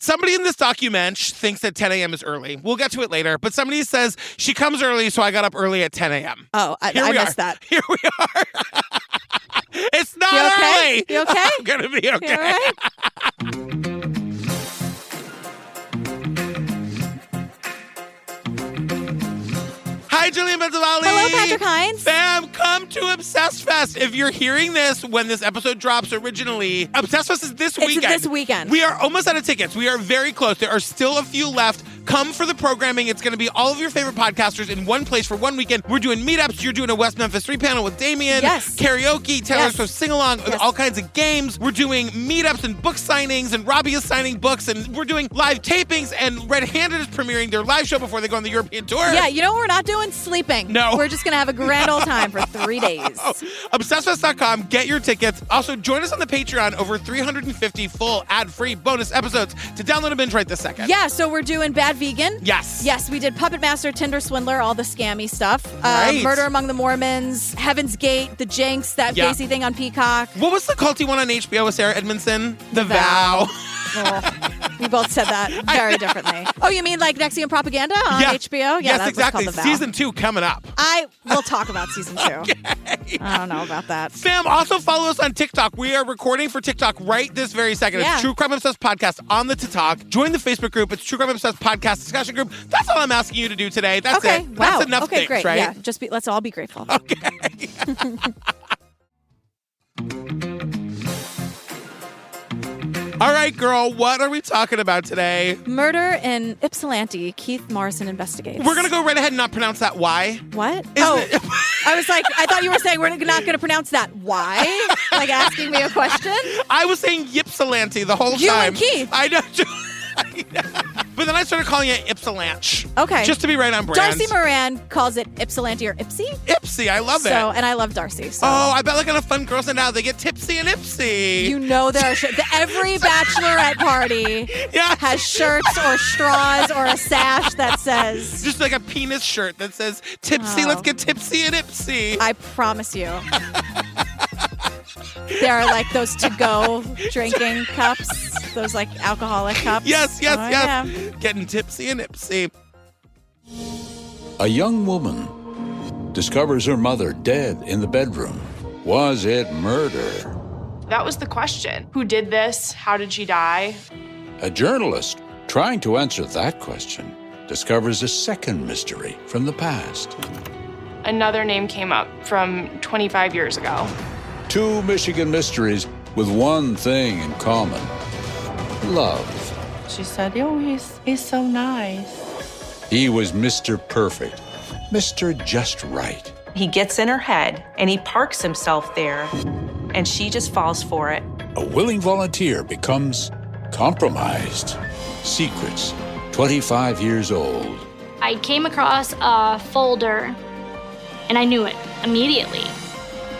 Somebody in this document thinks that 10 a.m. is early. We'll get to it later. But somebody says she comes early, so I got up early at 10 a.m. Oh, I missed that. Here we are. It's not okay? early. You okay? I'm going to be okay. You all right? Hi, Julian Benzavalli. Hello, Patrick Hines. Fam, come to Obsessed Fest. If you're hearing this when this episode drops originally, Obsessed Fest is this weekend. It's this weekend. We are almost out of tickets. We are very close. There are still a few left. Come for the programming. It's going to be all of your favorite podcasters in one place for one weekend. We're doing meetups. You're doing a West Memphis 3 panel with Damien. Yes. Karaoke, Taylor Swift sing-along, Yes. all kinds of games. We're doing meetups and book signings, and Robbie is signing books, and we're doing live tapings, and Red Handed is premiering their live show before they go on the European tour. Yeah, you know what we're not doing? Sleeping. No. We're just going to have a grand old time for 3 days. ObsessedFest.com. Get your tickets. Also, join us on the Patreon. Over 350 full ad-free bonus episodes to download and binge right this second. Yeah, so we're doing Bad Vegan. Yes. Yes, we did Puppet Master, Tinder Swindler, all the scammy stuff. Right. Murder Among the Mormons, Heaven's Gate, The Jinx, that Gacy thing on Peacock. What was the culty one on HBO with Sarah Edmondson? The Vow. Oh, we both said that very differently. Oh, you mean like Nexium Propaganda on HBO? Yeah, yes, that exactly. was called The Vow. Season 2 coming up. We'll talk about season 2. Okay. I don't know about that. Fam, also follow us on TikTok. We are recording for TikTok right this very second. Yeah. It's True Crime Obsessed Podcast on the TikTok. Join the Facebook group. It's True Crime Obsessed Podcast discussion group. That's all I'm asking you to do today. That's okay. it. Wow. That's enough okay, things, great. right? Yeah, let's all be grateful. Okay. All right, girl, what are we talking about today? Murder in Ypsilanti, Keith Morrison investigates. We're going to go right ahead and not pronounce that Y. What? Isn't it? I was like, I thought you were saying we're not going to pronounce that. Why? Like asking me a question? I was saying Ypsilanti the whole time. You and Keith. I know. But then I started calling it Ypsilanti. Okay. Just to be right on brand. Darcy Moran calls it Ypsilanti or Ipsy. Ipsy, I love it. And I love Darcy. So. Oh, I bet like on a fun girls' night out, they get tipsy and Ipsy. You know there are every bachelorette party has shirts or straws or a sash that says... Just like a penis shirt that says, tipsy, let's get tipsy and Ipsy. I promise you. There are like those to-go drinking cups, those like alcoholic cups. Yes. Yeah. Getting tipsy and Ipsy. A young woman discovers her mother dead in the bedroom. Was it murder? That was the question. Who did this? How did she die? A journalist trying to answer that question discovers a second mystery from the past. Another name came up from 25 years ago. Two Michigan mysteries with one thing in common: love. She said, oh, he's so nice. He was Mr. Perfect, Mr. Just Right. He gets in her head and he parks himself there, and she just falls for it. A willing volunteer becomes compromised. Secrets, 25 years old. I came across a folder, and I knew it immediately.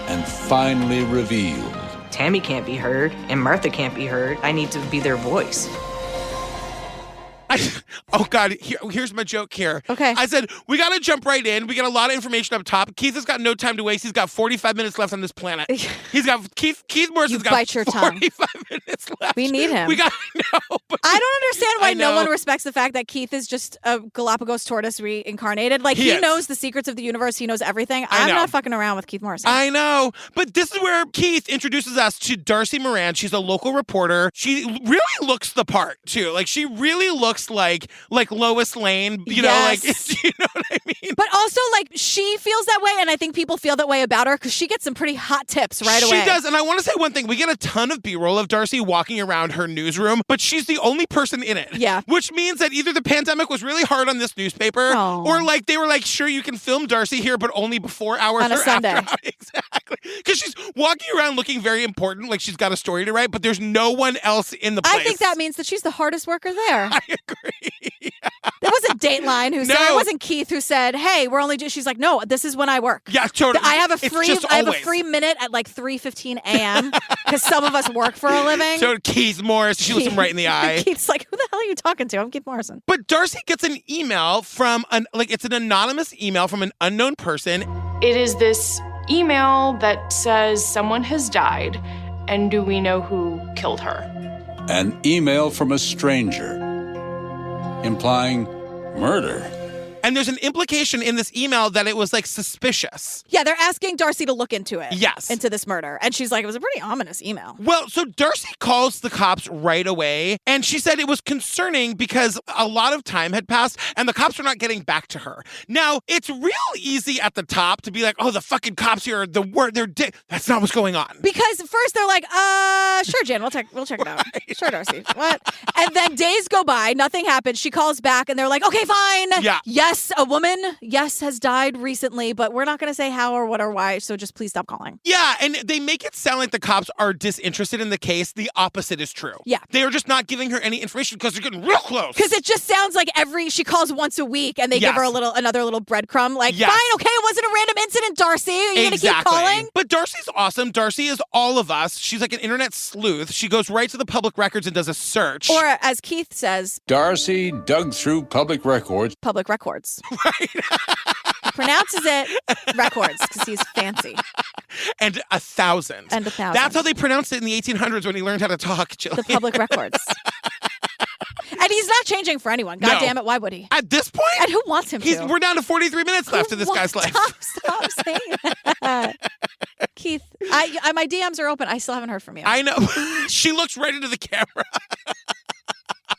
And finally revealed. Tammy can't be heard, and Martha can't be heard. I need to be their voice. Oh, God, here's my joke here. Okay. I said, we got to jump right in. We got a lot of information up top. Keith has got no time to waste. He's got 45 minutes left on this planet. Keith Morrison's got bite your 45 minutes left. We need him. We got no. I don't understand why I no know. one respects the fact that Keith is just a Galapagos tortoise reincarnated. Like, He he is. knows the secrets of the universe. He knows everything. I I'm know. not fucking around with Keith Morrison. I know. But this is where Keith introduces us to Darcy Moran. She's a local reporter. She really looks the part, too. Like, she really looks like Lois Lane. You know, like, you know what I mean? But also, like, she feels that way, and I think people feel that way about her because she gets some pretty hot tips right away. She does, and I want to say one thing. We get a ton of B-roll of Darcy walking around her newsroom, but she's the only person in it. Yeah. Which means that either the pandemic was really hard on this newspaper, or like they were like, sure, you can film Darcy here, but only before hours on a or Sunday. after. Exactly. Because she's walking around looking very important, like she's got a story to write, but there's no one else in the place. I think that means that she's the hardest worker there. I agree. There wasn't Dateline who said, No. it wasn't Keith who said, hey, we're only she's like, no, this is when I work. Yeah, totally. I have a It's free just always. minute at like 3:15 a.m. because some of us work for a living. So Keith Morris, she looks him right in the eye. Keith's like, who the hell are you talking to? I'm Keith Morrison. But Darcy gets an email from it's an anonymous email from an unknown person. It is this email that says someone has died, and do we know who killed her? an email from a stranger implying murder. And there's an implication in this email that it was like suspicious. Yeah, they're asking Darcy to look into it. Yes. Into this murder. And she's like, it was a pretty ominous email. Well, so Darcy calls the cops right away, and she said it was concerning because a lot of time had passed and the cops were not getting back to her. Now, it's real easy at the top to be like, oh, the fucking cops here are the word, they're That's not what's going on. Because first they're like, sure, Jan, we'll check it out. Right. Sure, Darcy. What? And then days go by, nothing happens. She calls back and they're like, okay, fine. Yeah. Yes, a woman, has died recently, but we're not going to say how or what or why, so just please stop calling. Yeah, and they make it sound like the cops are disinterested in the case. The opposite is true. Yeah. They are just not giving her any information because they're getting real close. Because it just sounds like she calls once a week and they give her another little breadcrumb. Like, fine, okay, it wasn't a random incident, Darcy. Are you going to keep calling? But Darcy's awesome. Darcy is all of us. She's like an internet sleuth. She goes right to the public records and does a search. Or as Keith says, Darcy dug through public records. Public records. Right. He pronounces it records because he's fancy. And 1,000. And 1,000. That's how they pronounced it in the 1800s when he learned how to talk, Jillian. The public records. And he's not changing for anyone. God damn it, why would he? At this point? And who wants him to? We're down to 43 minutes left in this guy's life. Stop saying that. Keith, my DMs are open. I still haven't heard from you. I know. She looks right into the camera.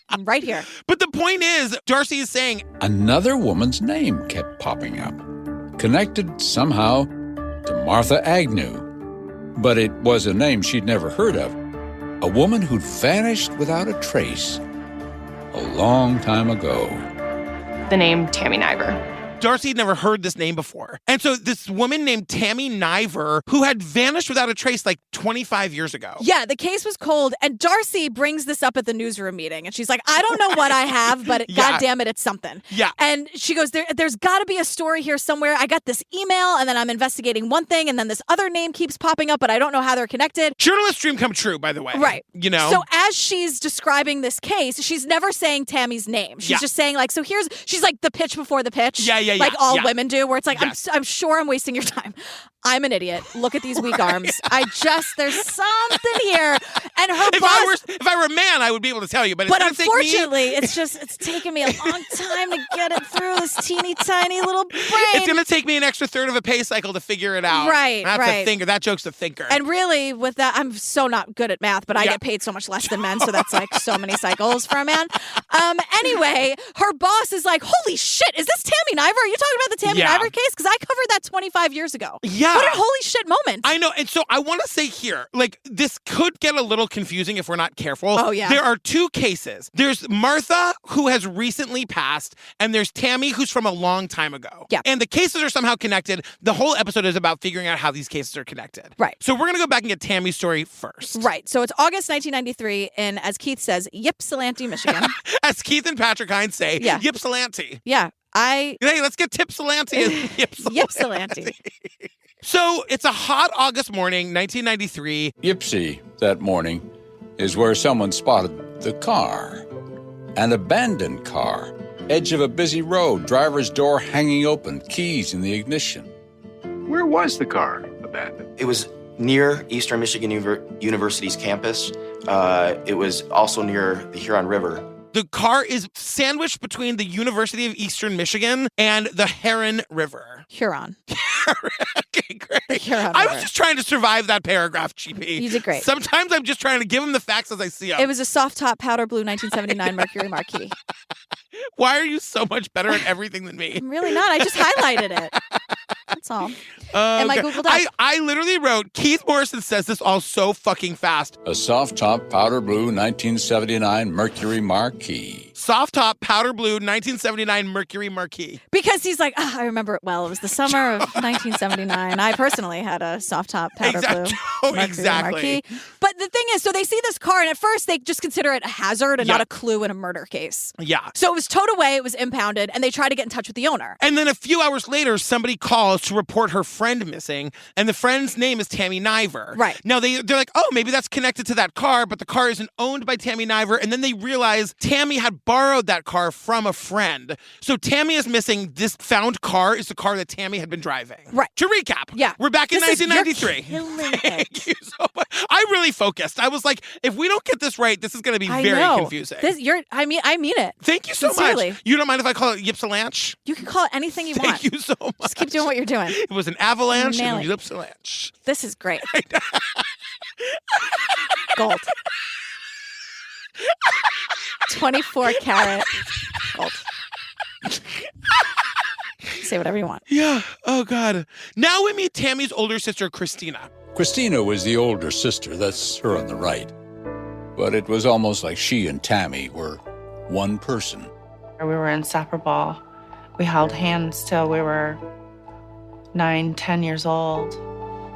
I'm right here. But the point is, Darcy is saying Another woman's name kept popping up, connected somehow to Martha Agnew. But it was a name she'd never heard of. A woman who'd vanished without a trace a long time ago. The name Tammy Niver. Darcy had never heard this name before. And so this woman named Tammy Niver, who had vanished without a trace like 25 years ago. Yeah, the case was cold. And Darcy brings this up at the newsroom meeting. And she's like, I don't know what I have, but God damn it, it's something. Yeah. And she goes, there's got to be a story here somewhere. I got this email and then I'm investigating one thing and then this other name keeps popping up, but I don't know how they're connected. Journalist dream come true, by the way. Right. You know? So as she's describing this case, she's never saying Tammy's name. She's just saying like, she's like the pitch before the pitch. Yeah. Like all women do, where it's like, I'm sure I'm wasting your time. I'm an idiot. Look at these weak arms. There's something here. And her boss... If I were a man, I would be able to tell you, but unfortunately, it's taken me a long time to get it through this teeny tiny little brain. It's going to take me an extra third of a pay cycle to figure it out. Right, That's right. a thinker. That joke's a thinker. And really, with that, I'm so not good at math, but I get paid so much less than men, so that's like so many cycles for a man. Anyway, her boss is like, holy shit, is this Tammy Niver? Are you talking about the Tammy Niver case? Because I covered that 25 years ago. Yeah. What a holy shit moment. I know. And so I want to say here, like, this could get a little confusing if we're not careful. Oh, yeah. There are two cases. There's Martha, who has recently passed, and there's Tammy, who's from a long time ago. Yeah. And the cases are somehow connected. The whole episode is about figuring out how these cases are connected. Right. So we're going to go back and get Tammy's story first. Right. So it's August 1993 in, as Keith says, Ypsilanti, Michigan. As Keith and Patrick Hines say, Ypsilanti. Yeah. Hey, let's get Tipsilanti and Ypsilanti. So it's a hot August morning, 1993. Ypsi, that morning, is where someone spotted the car. An abandoned car. Edge of a busy road, driver's door hanging open, keys in the ignition. Where was the car abandoned? It was near Eastern Michigan University's campus. It was also near the Huron River. The car is sandwiched between the University of Eastern Michigan and the Huron River. Huron. Okay, great. The Huron I River. was just trying to survive that paragraph, GP. You did great. Sometimes I'm just trying to give them the facts as I see them. It was a soft top powder blue 1979 Mercury Marquis. Why are you so much better at everything than me? I'm really not. I just highlighted it. That's all. And my Google Docs. I literally wrote, Keith Morrison says this all so fucking fast. A soft top powder blue 1979 Mercury Marquis. Soft top powder blue 1979 Mercury Marquis. Because he's like, I remember it well. It was the summer of 1979. I personally had a soft top powder blue Mercury Marquis. But the thing is, so they see this car, and at first they just consider it a hazard and not a clue in a murder case. Yeah. So it was towed away, it was impounded, and they try to get in touch with the owner. And then a few hours later, somebody calls to report her friend missing, and the friend's name is Tammy Niver. Right. Now, they're like, oh, maybe that's connected to that car, but the car isn't owned by Tammy Niver, and then they realize Tammy had borrowed that car from a friend. So Tammy is missing. This found car is the car that Tammy had been driving. Right. To recap, Yeah. we're back in 1993. You're killing it. Thank you so much. I really focused. I was like, if we don't get this right, this is going to be very confusing. I mean it. Thank you so Sincerely. much. You don't mind if I call it Ypsilanti? You can call it anything you want. Thank you so much. Just keep doing what you're doing. It was an avalanche Nail and it. a Ypsilanti. This is great. Gold. 24 karat gold. Say whatever you want. Yeah. Oh, God. Now we meet Tammy's older sister, Christina. Christina was the older sister. That's her on the right. But it was almost like she and Tammy were one person. We were inseparable. We held hands till we were 9, 10 years old.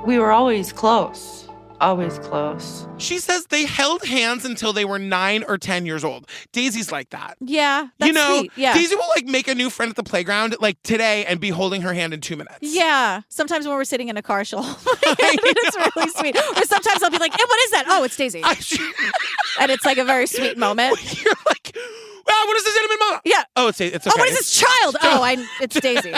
We were always close. Always close. She says they held hands until they were 9 or 10 years old. Daisy's like that. Yeah, that's sweet. Yeah. Daisy will like make a new friend at the playground like today and be holding her hand in 2 minutes. Yeah. Sometimes when we're sitting in a car, she'll hold my hand, and it's really sweet. Or sometimes I'll be like, hey, what is that? Oh, it's Daisy. And it's like a very sweet moment. You're like, wow, what is this intimate moment? Yeah. Oh, it's okay. Oh, what is this child? It's Daisy.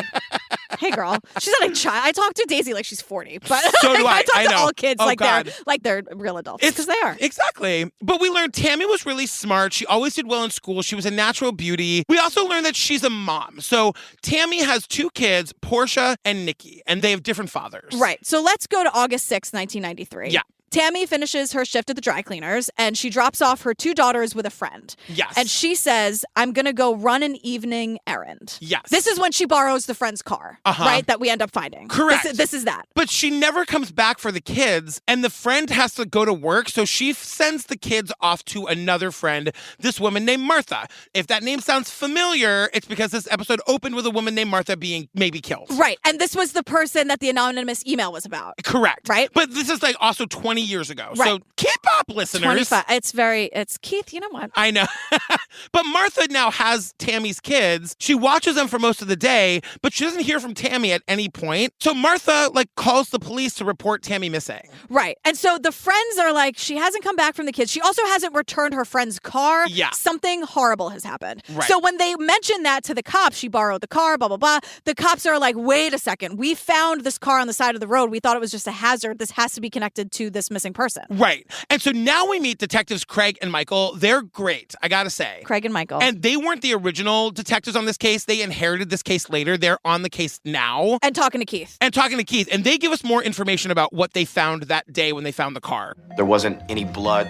Hey, girl. She's not a child. I talk to Daisy like she's 40, but so do I. talk I to know. all kids oh, like they're real adults because they are. Exactly. But we learned Tammy was really smart. She always did well in school. She was a natural beauty. We also learned that she's a mom. So Tammy has 2 kids, Portia and Nikki, and they have different fathers. Right. So let's go to August 6th, 1993. Yeah. Tammy finishes her shift at the dry cleaners and she drops off her 2 daughters with a friend. Yes. And she says, I'm going to go run an evening errand. Yes. This is when she borrows the friend's car, right? That we end up finding. Correct. This is that. But she never comes back for the kids, and the friend has to go to work, so she sends the kids off to another friend, this woman named Martha. If that name sounds familiar, it's because this episode opened with a woman named Martha being maybe killed. Right. And this was the person that the anonymous email was about. Correct. Right? But this is like also 20 years ago. Right. So keep up, listeners. 25. It's Keith, you know what? I know. But Martha now has Tammy's kids. She watches them for most of the day, but she doesn't hear from Tammy at any point. So Martha calls the police to report Tammy missing. Right. And so the friends are like, she hasn't come back from the kids. She also hasn't returned her friend's car. Yeah. Something horrible has happened. Right. So when they mention that to the cops, she borrowed the car, blah, blah, blah. The cops are like, wait a second. We found this car on the side of the road. We thought it was just a hazard. This has to be connected to this missing person. Right. And so now we meet detectives Craig and Michael. They're great, I gotta say. Craig and Michael. And they weren't the original detectives on this case. They inherited this case later. They're on the case now. And talking to Keith. And they give us more information about what they found that day when they found the car. There wasn't any blood,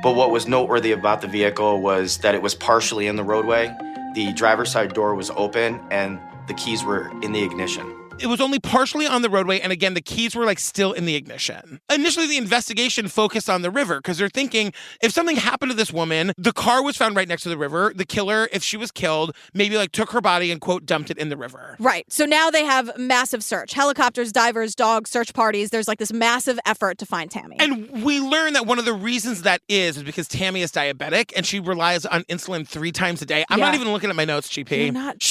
but what was noteworthy about the vehicle was that it was partially in the roadway. The driver's side door was open and the keys were in the ignition. It was only partially on the roadway, and again, the keys were still in the ignition. Initially, the investigation focused on the river because they're thinking if something happened to this woman, the car was found right next to the river. The killer, if she was killed, maybe took her body and, quote, dumped it in the river. Right. So now they have massive search. Helicopters, divers, dogs, search parties. There's this massive effort to find Tammy. And we learn that one of the reasons that is because Tammy is diabetic and she relies on insulin 3 times a day. I'm not even looking at my notes, GP. You're not.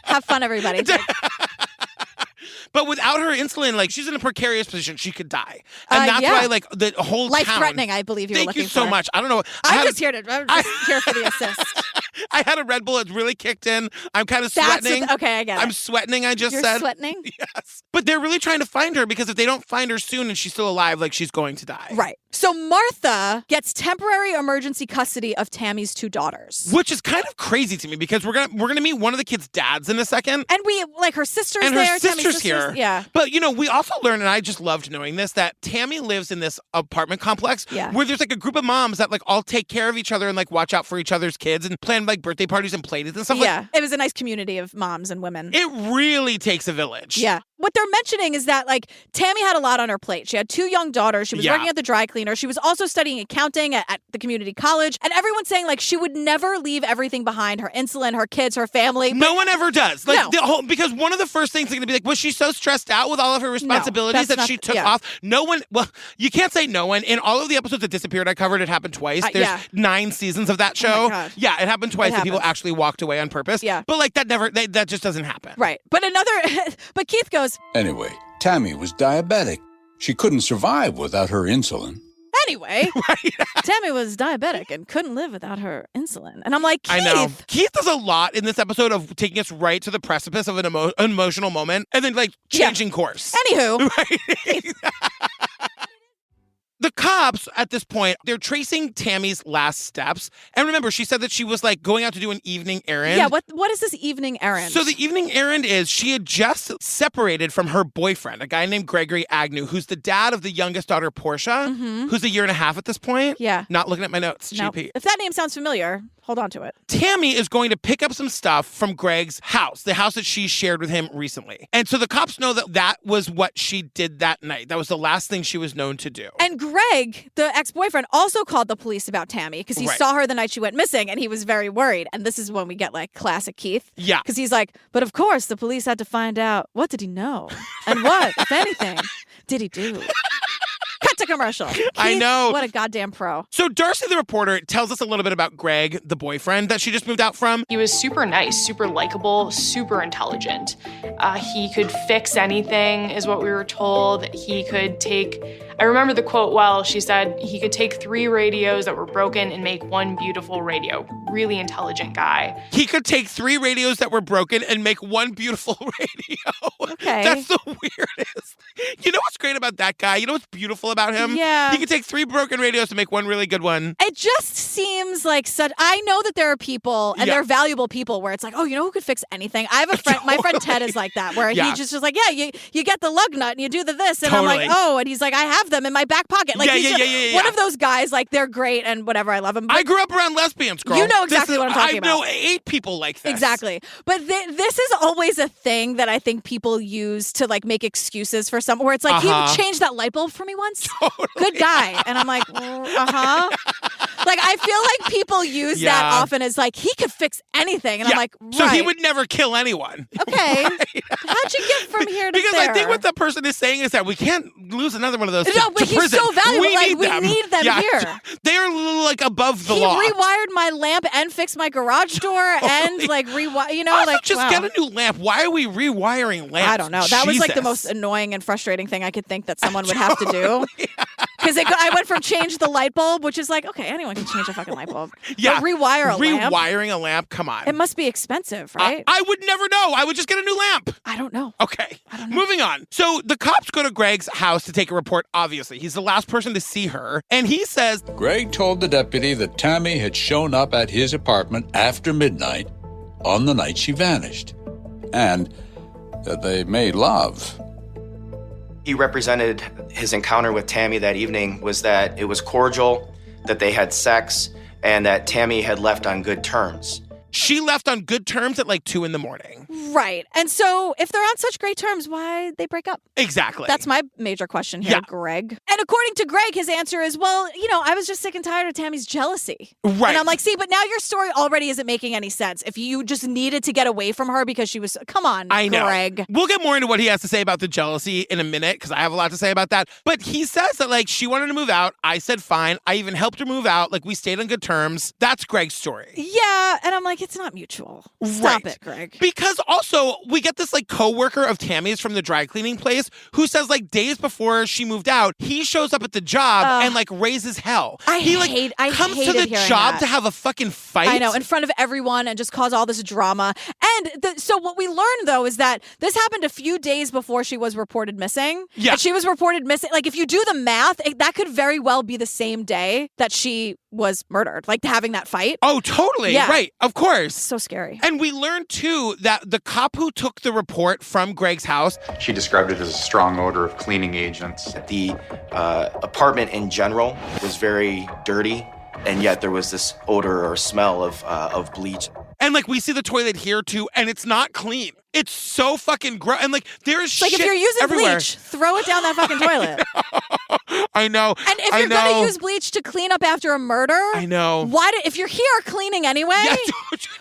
Have fun, everybody. But without her insulin, she's in a precarious position. She could die. And that's why, the whole life-threatening, I believe you were looking for. Thank you so much. I don't know. I'm just here for the assist. I had a Red Bull. It's really kicked in. I'm kind of sweating. Okay, I get it. I'm sweating, I just You're said. You're sweating? Yes. But they're really trying to find her because if they don't find her soon and she's still alive, she's going to die. Right. So Martha gets temporary emergency custody of Tammy's 2 daughters. Which is kind of crazy to me because we're gonna meet one of the kids' dads in a second. And we, her sister's and there. Her sister's here. Yeah. But, we also learned, and I just loved knowing this, that Tammy lives in this apartment complex where there's a group of moms that all take care of each other and watch out for each other's kids and plan birthday parties and play dates and stuff it was a nice community of moms and women. It really takes a village. Yeah. what they're mentioning is that, like, Tammy had a lot on her plate. She had 2 young daughters. She was working at the dry cleaner. She was also studying accounting at the community college. And everyone's saying, like, she would never leave everything behind, her insulin, her kids, her family. No one ever does. Like, No. because one of the first things they're going to be like, was she so stressed out with all of her responsibilities that she took off? No one, well, you can't say no one. In all of the episodes that disappeared, I covered, it happened twice. There's 9 seasons of that show. Oh my God. Yeah, it happened twice that people actually walked away on purpose. Yeah. But, like, that just doesn't happen. Right. But Keith goes, Anyway, Tammy was diabetic. She couldn't survive without her insulin. anyway, Tammy was diabetic and couldn't live without her insulin. And I'm like, Keith. I know. Keith does a lot in this episode of taking us right to the precipice of an emotional moment and then, like, changing course. Anywho. Right? The cops, at this point, they're tracing Tammy's last steps. And remember, she said that she was, like, going out to do an evening errand. Yeah, what is this evening errand? So the evening errand is she had just separated from her boyfriend, a guy named Gregory Agnew, who's the dad of the youngest daughter, Portia, who's a 1.5 years at this point. Yeah. Not looking at my notes, Nope. GP. If that name sounds familiar, hold on to it. Tammy is going to pick up some stuff from Greg's house, the house that she shared with him recently. And so the cops know that that was what she did that night. That was the last thing she was known to do. And Greg, the ex-boyfriend, also called the police about Tammy because he saw her the night she went missing and he was very worried. And this is when we get, like, classic Keith. Yeah. Because he's like, but of course the police had to find out, what did he know? And what, if anything, did he do? Cut to commercial. Keith, I know. What a goddamn pro. So Darcy, the reporter, tells us a little bit about Greg, the boyfriend that she just moved out from. He was super nice, super likable, super intelligent. He could fix anything, is what we were told. He could take, I remember the quote well, she said he could take 3 radios that were broken and make 1 beautiful radio. Really intelligent guy. He could take 3 radios that were broken and make 1 beautiful radio. Okay. That's the weirdest. You know what's great about that guy? You know what's beautiful about him? Yeah. He could take 3 broken radios to make 1 really good one. It just seems like such. I know that there are people, and they're valuable people, where it's like, oh, you know who could fix anything? I have a friend, my friend Ted is like that, where he just was like, yeah, you get the lug nut and you do the this. And I'm like, oh, and he's like, I have them in my back pocket. Like, he's one of those guys, like, they're great and whatever, I love him. But I grew up around lesbians, girl. You know exactly what I'm talking about. I know 8 people like this. Exactly. But this is always a thing that I think people use to, like, make excuses for some, where it's like, he changed that light bulb for me once. Totally. Good guy. And I'm like, Like, I feel like people use that often as, like, he could fix anything. And I'm like, right. So he would never kill anyone. Okay. How'd you get from here to because there? I think what the person is saying is that we can't lose another one of those No, but to he's prison. so valuable. We Like, need them here. They are, like, above the he law. rewired my lamp and fixed my garage door and, like, you know, Also, like, just get a new lamp. Why are we rewiring lamps? I don't know. That was, like, the Jesus. most annoying and frustrating thing I could think that someone would have to do. Because I went from change the light bulb, which is like, okay, anyone can change a fucking light bulb. Yeah. But rewire a lamp? Rewiring a lamp? Come on. It must be expensive, right? I would never know. I would just get a new lamp. I don't know. Okay. I don't know. Moving on. So the cops go to Greg's house to take a report, obviously. He's the last person to see her. And he says, Greg told the deputy that Tammy had shown up at his apartment after midnight on the night she vanished, and that they made love. He represented his encounter with Tammy that evening was that it was cordial, that they had sex, and that Tammy had left on good terms. she left on good terms at like 2 a.m. Right. And so if they're on such great terms, why they break up? Exactly. That's my major question here, Greg. And according to Greg, his answer is, well, you know, I was just sick and tired of Tammy's jealousy. Right. And I'm like, see, but now your story already isn't making any sense. If you just needed to get away from her because she was, come on, I know. Greg. We'll get more into what he has to say about the jealousy in a minute because I have a lot to say about that. But he says that, like, she wanted to move out. I said fine. I even helped her move out. Like, we stayed on good terms. That's Greg's story. Yeah. And I'm like, it's not mutual. Stop it, Greg. Because also, we get this, like, co-worker of Tammy's from the dry cleaning place who says, like, days before she moved out, he shows up at the job and, like, raises hell. He comes to the job to have a fucking fight. I know, in front of everyone and just cause all this drama. And so what we learned, though, is that this happened a few days before she was reported missing. Yeah. And she was reported missing. Like, if you do the math, that could very well be the same day that she was murdered, like having that fight. Oh, totally. Yeah. Right. Of course. So scary. And we learned, too, that the cop who took the report from Greg's house, she described it as a strong odor of cleaning agents. The apartment in general was very dirty, and yet there was this odor or smell of bleach. and, like, we see the toilet here, too, and it's not clean. It's so fucking gross. And like, there's shit Like if you're using everywhere. bleach, throw it down that fucking toilet. I know. And if you're going to use bleach to clean up after a murder, I know. If you're here cleaning anyway, Yeah,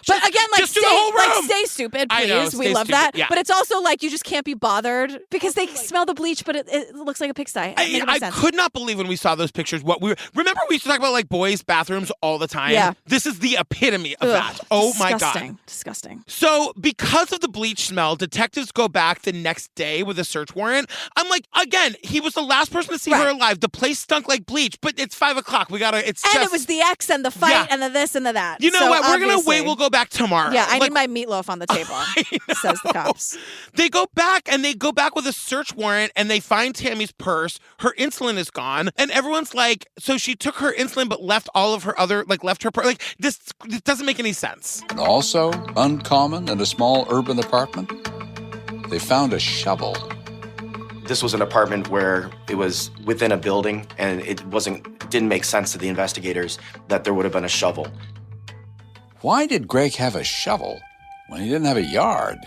but again, like just do the whole room. stay stupid, please. I know, we stay love stupid. that. Yeah. But it's also like you just can't be bothered because they smell the bleach, but it looks like a pigsty. I could not believe when we saw those pictures remember we used to talk about like boys' bathrooms all the time? Yeah. This is the epitome of that. Oh my God. Disgusting. So because of the bleach smell, detectives go back the next day with a search warrant. I'm like, again, he was the last person to see her alive. The place stunk like bleach, but it's 5 o'clock. It was the ex and the fight and the this and the that. You know what? We're going to wait. We'll go back tomorrow. Yeah, I need my meatloaf on the table, says the cops. They go back with a search warrant and they find Tammy's purse. Her insulin is gone. And everyone's like, so she took her insulin but left all of her other, like left her purse. Like this doesn't make any sense. And also uncommon in a small urban apartment, they found a shovel. This was an apartment where it was within a building, and it didn't make sense to the investigators that there would have been a shovel. Why did Greg have a shovel when he didn't have a yard?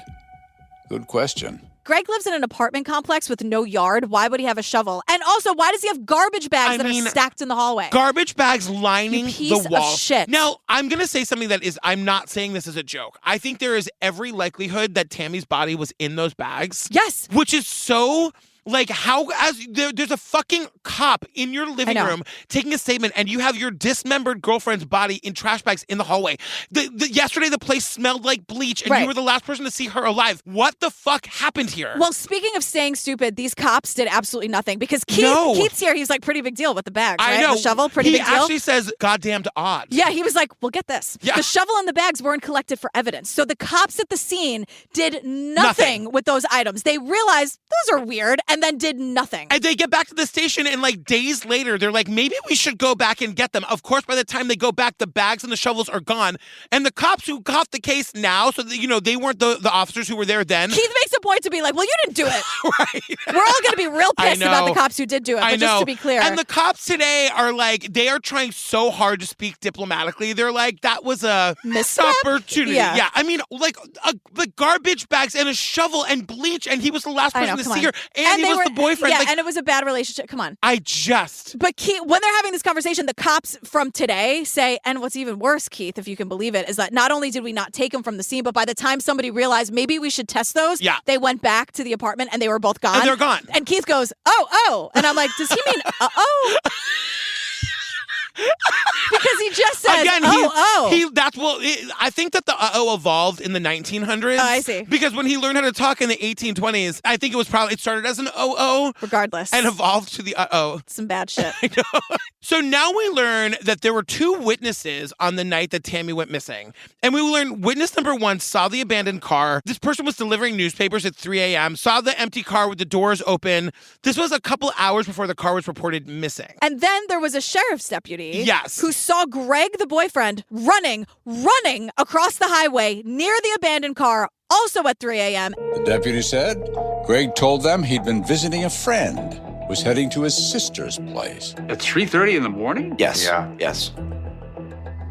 Good question. Greg lives in an apartment complex with no yard. Why would he have a shovel? And also, why does he have garbage bags that are stacked in the hallway? Garbage bags lining the wall. Of shit. Now, I'm going to say something I'm not saying this as a joke. I think there is every likelihood that Tammy's body was in those bags. Yes. Which is so... Like there's a fucking cop in your living room taking a statement, and you have your dismembered girlfriend's body in trash bags in the hallway. Yesterday the place smelled like bleach, and you were the last person to see her alive. What the fuck happened here? Well, speaking of staying stupid, these cops did absolutely nothing because Keith's here. He's like, pretty big deal with the bags, right? I know. The shovel, pretty big deal. He actually says, "Goddamned odd." Yeah, he was like, well, get this. Yeah. The shovel and the bags weren't collected for evidence. So the cops at the scene did nothing with those items. They realized those are weird and then did nothing. And they get back to the station, and like days later, they're like, maybe we should go back and get them. Of course, by the time they go back, the bags and the shovels are gone. And the cops who caught the case now, so that, they weren't the officers who were there then. Keith makes a point to be like, well, you didn't do it. Right. We're all going to be real pissed about the cops who did do it. But just to be clear. And the cops today are like, they are trying so hard to speak diplomatically. They're like, that was a missed opportunity. Yeah. I mean, like garbage bags and a shovel and bleach, and he was the last person to see her. And he was the boyfriend. Yeah, and it was a bad relationship. Come on. But Keith, when they're having this conversation, the cops from today say, and what's even worse, Keith, if you can believe it, is that not only did we not take him from the scene, but by the time somebody realized maybe we should test those, they went back to the apartment and they were both gone. And they're gone. And Keith goes, oh. And I'm like, does he mean uh-oh? Because he just says, again, oh. I think that the uh-oh evolved in the 1900s. Oh, I see. Because when he learned how to talk in the 1820s, I think it started as an oh. Regardless. And evolved to the uh-oh. Some bad shit. I know. So now we learn that there were 2 witnesses on the night that Tammy went missing. And we learn witness number 1 saw the abandoned car. This person was delivering newspapers at 3 a.m., saw the empty car with the doors open. This was a couple hours before the car was reported missing. And then there was a sheriff's deputy. Yes. Who saw Greg, the boyfriend, running across the highway near the abandoned car, also at 3 a.m. The deputy said Greg told them he'd been visiting a friend, was heading to his sister's place. At 3:30 in the morning? Yes. Yeah. Yes.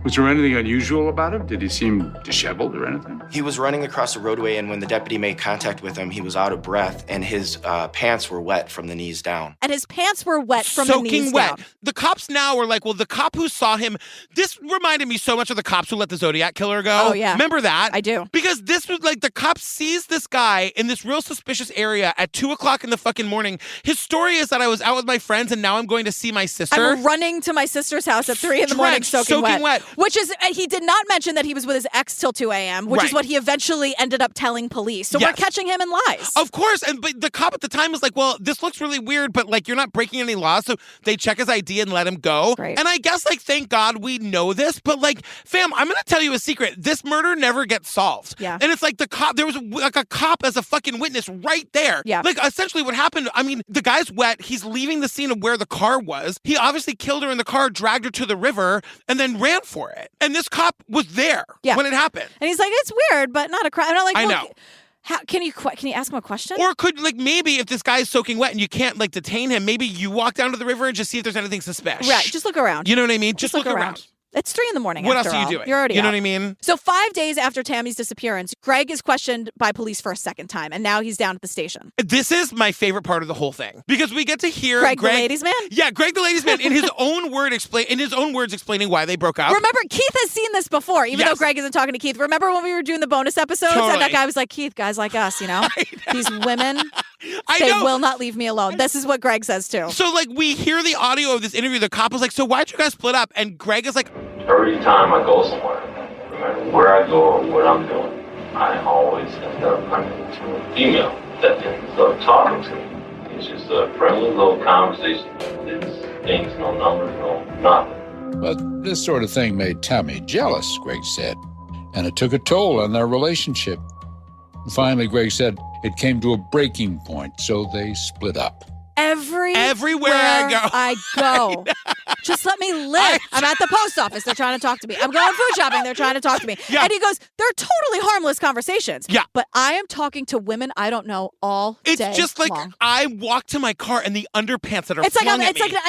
Was there anything unusual about him? Did he seem disheveled or anything? He was running across the roadway, and when the deputy made contact with him, he was out of breath, and his pants were wet from the knees down. And his pants were wet from Soaking the knees wet. down. The cops now were like, well, the cop who saw him, this reminded me so much of the cops who let the Zodiac killer go. Oh, yeah. Remember that? I do. Because this was like, the cop sees this guy in this real suspicious area at 2 o'clock in the fucking morning. His story is that I was out with my friends, and now I'm going to see my sister. I'm running to my sister's house at 3 in the morning, soaking wet. Which is, he did not mention that he was with his ex till 2 a.m., which is what he eventually ended up telling police. So we're catching him in lies. Of course. But the cop at the time was like, well, this looks really weird, but like, you're not breaking any laws. So they check his ID and let him go. Great. And I guess, like, thank God we know this. But like, fam, I'm going to tell you a secret. This murder never gets solved. Yeah. And it's like the cop, there was like a cop as a fucking witness right there. Yeah. Like, essentially what happened, I mean, the guy's wet. He's leaving the scene of where the car was. He obviously killed her in the car, dragged her to the river, and then ran for it. And this cop was there when it happened. And he's like, it's weird, but not a crime. And I'm like, I well, know. How, can you ask him a question? Or could, like, maybe if this guy's soaking wet and you can't, like, detain him, maybe you walk down to the river and just see if there's anything suspicious. Right, just look around. You know what I mean? Just look around. It's 3 a.m. What else after are you all. doing? You're already You know out. what I mean? So 5 days after Tammy's disappearance, Greg is questioned by police for a second time, and now he's down at the station. This is my favorite part of the whole thing because we get to hear Greg the ladies' man? Yeah, Greg the ladies' man in his own words explaining why they broke up. Remember, Keith has seen this before, even Yes. though Greg isn't talking to Keith. Remember when we were doing the bonus episodes Totally. and that guy was like, Keith, guys like us, you know? These women, they know. will not leave me alone. This is what Greg says too. So, like, we hear the audio of this interview. The cop was like, so why'd you guys split up? And Greg is like, every time I go somewhere, no matter where I go or what I'm doing, I always end up running into a female that ends up talking to me. It's just a friendly little conversation. It's things, no numbers, no nothing. But this sort of thing made Tammy jealous, Greg said, and it took a toll on their relationship. Finally, Greg said it came to a breaking point, so they split up. Everywhere I go. Just let me live. I'm at the post office. They're trying to talk to me. I'm going food shopping. They're trying to talk to me. Yeah. And he goes, they're totally harmless conversations. Yeah. But I am talking to women I don't know all it's day just like long. I walk to my car and the underpants that are It's like flung I'm, at it's me. like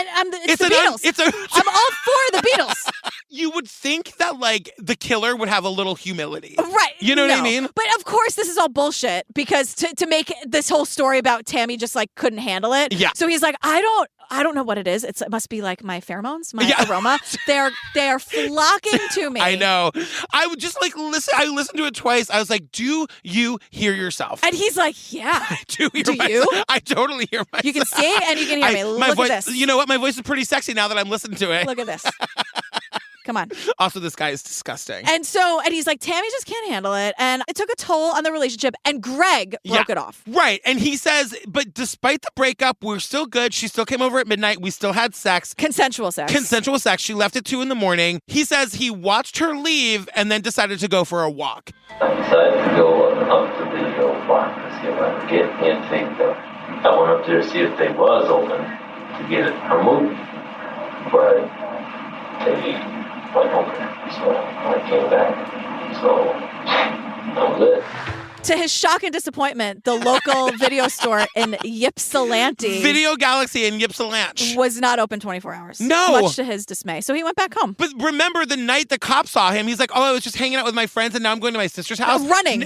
it's the Beatles. I'm all for the Beatles. You would think that like the killer would have a little humility. Right. You know what I No. mean? But of course, this is all bullshit because to make this whole story about Tammy just like couldn't handle it. Yeah. So he's like, I don't know what it is. It must be like my pheromones, my Yeah. aroma. They are flocking to me. I know. I would just like listen. I listened to it twice. I was like, do you hear yourself? And he's like, yeah. I do hear Do myself. you? I totally hear myself. You can see it and you can hear me. My Look voice, at this. You know what? My voice is pretty sexy now that I'm listening to it. Look at this. Come on. Also, this guy is disgusting. And he's like, Tammy just can't handle it. And it took a toll on the relationship. And Greg broke it off. Right. And he says, but despite the breakup, we're still good. She still came over at midnight. We still had sex. Consensual sex. She left at 2 a.m. He says he watched her leave and then decided to go for a walk. I decided to go up to the bar to see if I could get anything. I went up there to see if they was open to get her moved. But they went open. So I came back. So that was it. To his shock and disappointment, the local video store in Ypsilanti Video Galaxy in Ypsilanti was not open 24 hours. No. Much to his dismay. So he went back home. But remember the night the cop saw him, he's like, oh, I was just hanging out with my friends and now I'm going to my sister's house. Running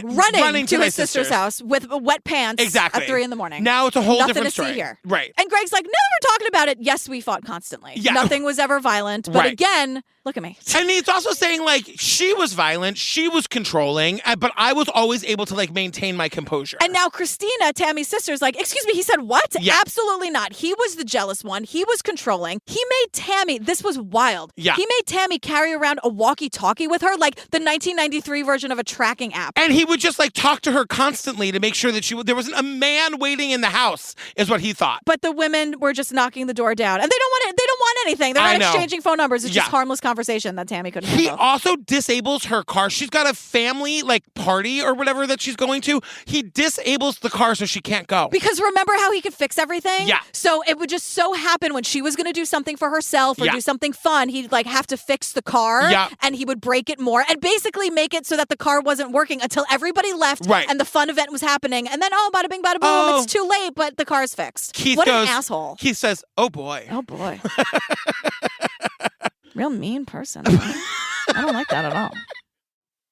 to my his sister's house with wet pants Exactly. at 3 a.m. Now it's a whole Nothing different to story. see here. Right. And Greg's like, no, we're talking about it. Yes, we fought constantly. Yeah. Nothing was ever violent. But Right. again, look at me. And he's also saying, like, she was violent, she was controlling, but I was always able to, like, maintain my composure. And now Christina, Tammy's sister, is like, excuse me, he said what? Yeah. Absolutely not. He was the jealous one. He was controlling. He made Tammy, this was wild. Yeah. He made Tammy carry around a walkie-talkie with her, like the 1993 version of a tracking app. And he would just, like, talk to her constantly to make sure that there wasn't a man waiting in the house, is what he thought. But the women were just knocking the door down. And they don't want it. They don't want anything. They're I not know. exchanging phone numbers. It's just Yeah. harmless conversation that Tammy couldn't He handle. also disables her car. She's got a family, like, party or whatever that she's going to. He disables the car so she can't go. Because remember how he could fix everything? Yeah. So it would just so happen when she was going to do something for herself or Yeah. do something fun, he'd like have to fix the car Yeah. and he would break it more and basically make it so that the car wasn't working until everybody left Right. and the fun event was happening. And then, bada bing, bada boom, Oh. it's too late, but the car's fixed. Keith what goes, an asshole. Keith says, oh boy. Oh boy. Real mean person. I don't like that at all.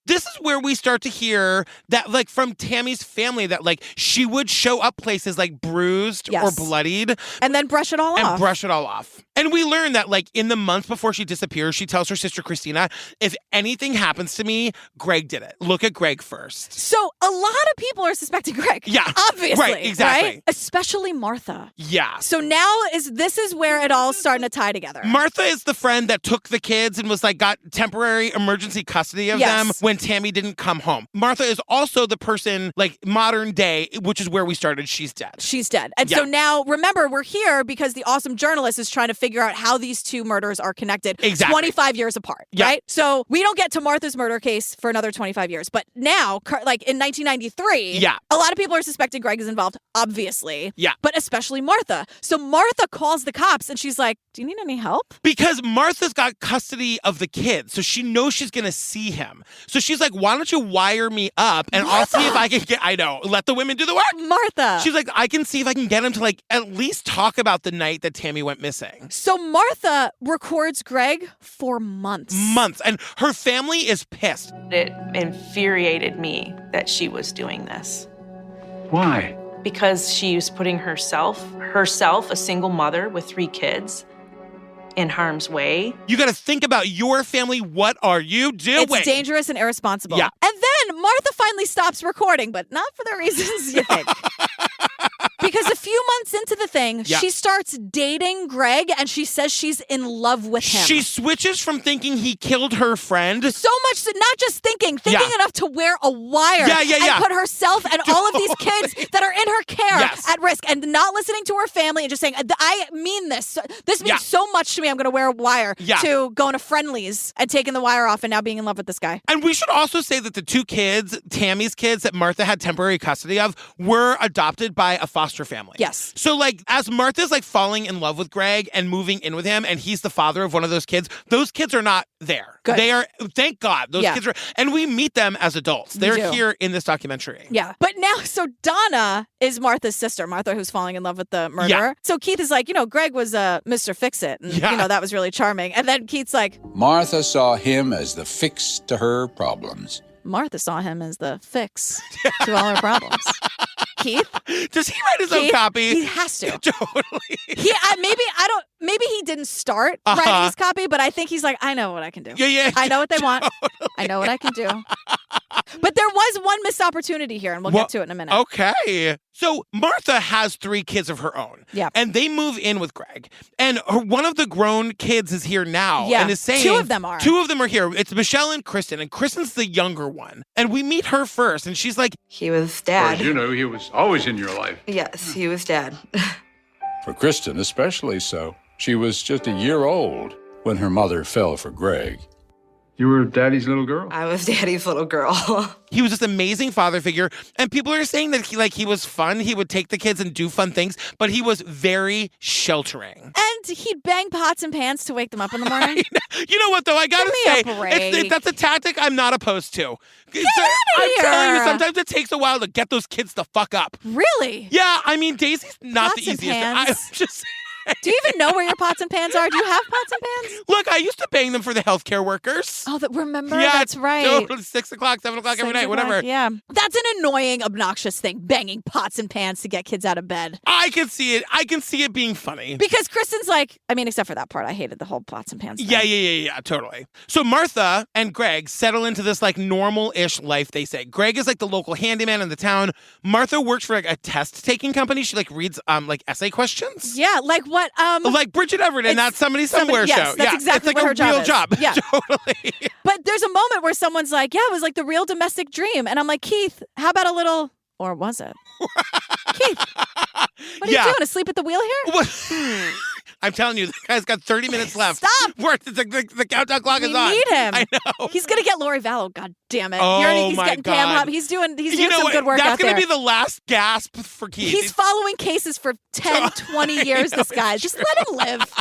This is where we start to hear that, like, from Tammy's family, that, like, she would show up places, like, bruised Yes. or bloodied. And then brush it all And off. brush it all off. And we learn that, like, in the month before she disappears, she tells her sister Christina, if anything happens to me, Greg did it. Look at Greg first. So a lot of people are suspecting Greg. Yeah. Obviously. Right, exactly. Right? Especially Martha. Yeah. So now this is where it all starting to tie together. Martha is the friend that took the kids and was like got temporary emergency custody of Yes. them when Tammy didn't come home. Martha is also the person, like, modern day, which is where we started. She's dead. She's dead. And Yeah. so now, remember, we're here because the awesome journalist is trying to figure out how these two murders are connected. Exactly. 25 years apart, Yeah. right? So we don't get to Martha's murder case for another 25 years. But now, like in 1993, Yeah. a lot of people are suspecting Greg is involved, obviously. Yeah. But especially Martha. So Martha calls the cops and she's like, do you need any help? Because Martha's got custody of the kids, so she knows she's going to see him. So she's like, why don't you wire me up and I'll see if I can get, I know, let the women do the work. Martha. She's like, I can see if I can get him to, like, at least talk about the night that Tammy went missing. So Martha records Greg for months. Months. And her family is pissed. It infuriated me that she was doing this. Why? Because she was putting herself, a single mother with 3 kids, in harm's way. You got to think about your family. What are you doing? It's dangerous and irresponsible. Yeah. And then Martha finally stops recording, but not for the reasons you think. Because a few months into the thing, she starts dating Greg, and she says she's in love with him. She switches from thinking he killed her friend. So much, not just thinking enough to wear a wire and put herself and all of these kids that are in her care at risk, and not listening to her family and just saying, I mean this. This means so much to me. I'm going to wear a wire to going to Friendly's and taking the wire off and now being in love with this guy. And we should also say that the 2 kids, Tammy's kids that Martha had temporary custody of, were adopted by a foster family. Yes. So like as Martha's like falling in love with Greg and moving in with him, and he's the father of one of those kids are not there. Good. They are, thank God, those kids are, and we meet them as adults. They're here in this documentary. Yeah. But now, so Donna is Martha's sister, Martha who's falling in love with the murderer. Yeah. So Keith is like, Greg was Mr. Fix-It. And, that was really charming. And then Keith's like, Martha saw him as the fix to her problems. Martha saw him as the fix to all her problems. Keith? Does he write his own copy? He has to. Totally. Maybe he didn't start writing his copy, but I think he's like, I know what I can do. Yeah. I know what they want. I know what I can do. But there was one missed opportunity here, and we'll get to it in a minute. Okay. So Martha has 3 kids of her own. Yeah. And they move in with Greg. And one of the grown kids is here now. Yeah. And is saying 2 of them are. 2 of them are here. It's Michelle and Kristen. And Kristen's the younger one. And we meet her first. And she's like, he was As dad. you know, he was always in your life. Yes, he was dad. For Kristen, especially so. She was just a year old when her mother fell for Greg. You were Daddy's little girl? I was Daddy's little girl. he was this amazing father figure. And people are saying that he was fun. He would take the kids and do fun things. But he was very sheltering. And he'd bang pots and pans to wake them up in the morning. You know what, though? I got to say, Give me a break. that's a tactic I'm not opposed to. Get outta I'm here. telling you, sometimes it takes a while to get those kids the fuck up. Really? Yeah, I mean, Daisy's not Pots the and easiest. pans. I'm just Do you even know where your pots and pans are? Do you have pots and pans? Look, I used to bang them for the healthcare workers. Oh, remember? Yeah, That's right. Totally, 6 o'clock, 7 o'clock every night, whatever. Yeah. That's an annoying, obnoxious thing, banging pots and pans to get kids out of bed. I can see it. I can see it being funny. Because Kristen's like, except for that part, I hated the whole pots and pans thing. Yeah, totally. So Martha and Greg settle into this like normal-ish life, they say. Greg is like the local handyman in the town. Martha works for like a test-taking company. She like reads like essay questions. Yeah, like what? Like Bridget Everett in That Somebody Somewhere show. That's exactly it's like what a her job real is. job. Yeah. Totally. But there's a moment where someone's like, it was like the real domestic dream. And I'm like, Keith, how about a little, or was it? Keith, what are you doing? Asleep at the wheel here? I'm telling you, the guy's got 30 minutes left. Stop! The countdown clock is on. We need him. I know. He's going to get Lori Vallow. God damn it. Oh, he's my getting God. Pam Hupp. He's doing some good work That's out there. That's going to be the last gasp for Keith. He's following cases for 10, 20 years, this guy. Just let him live.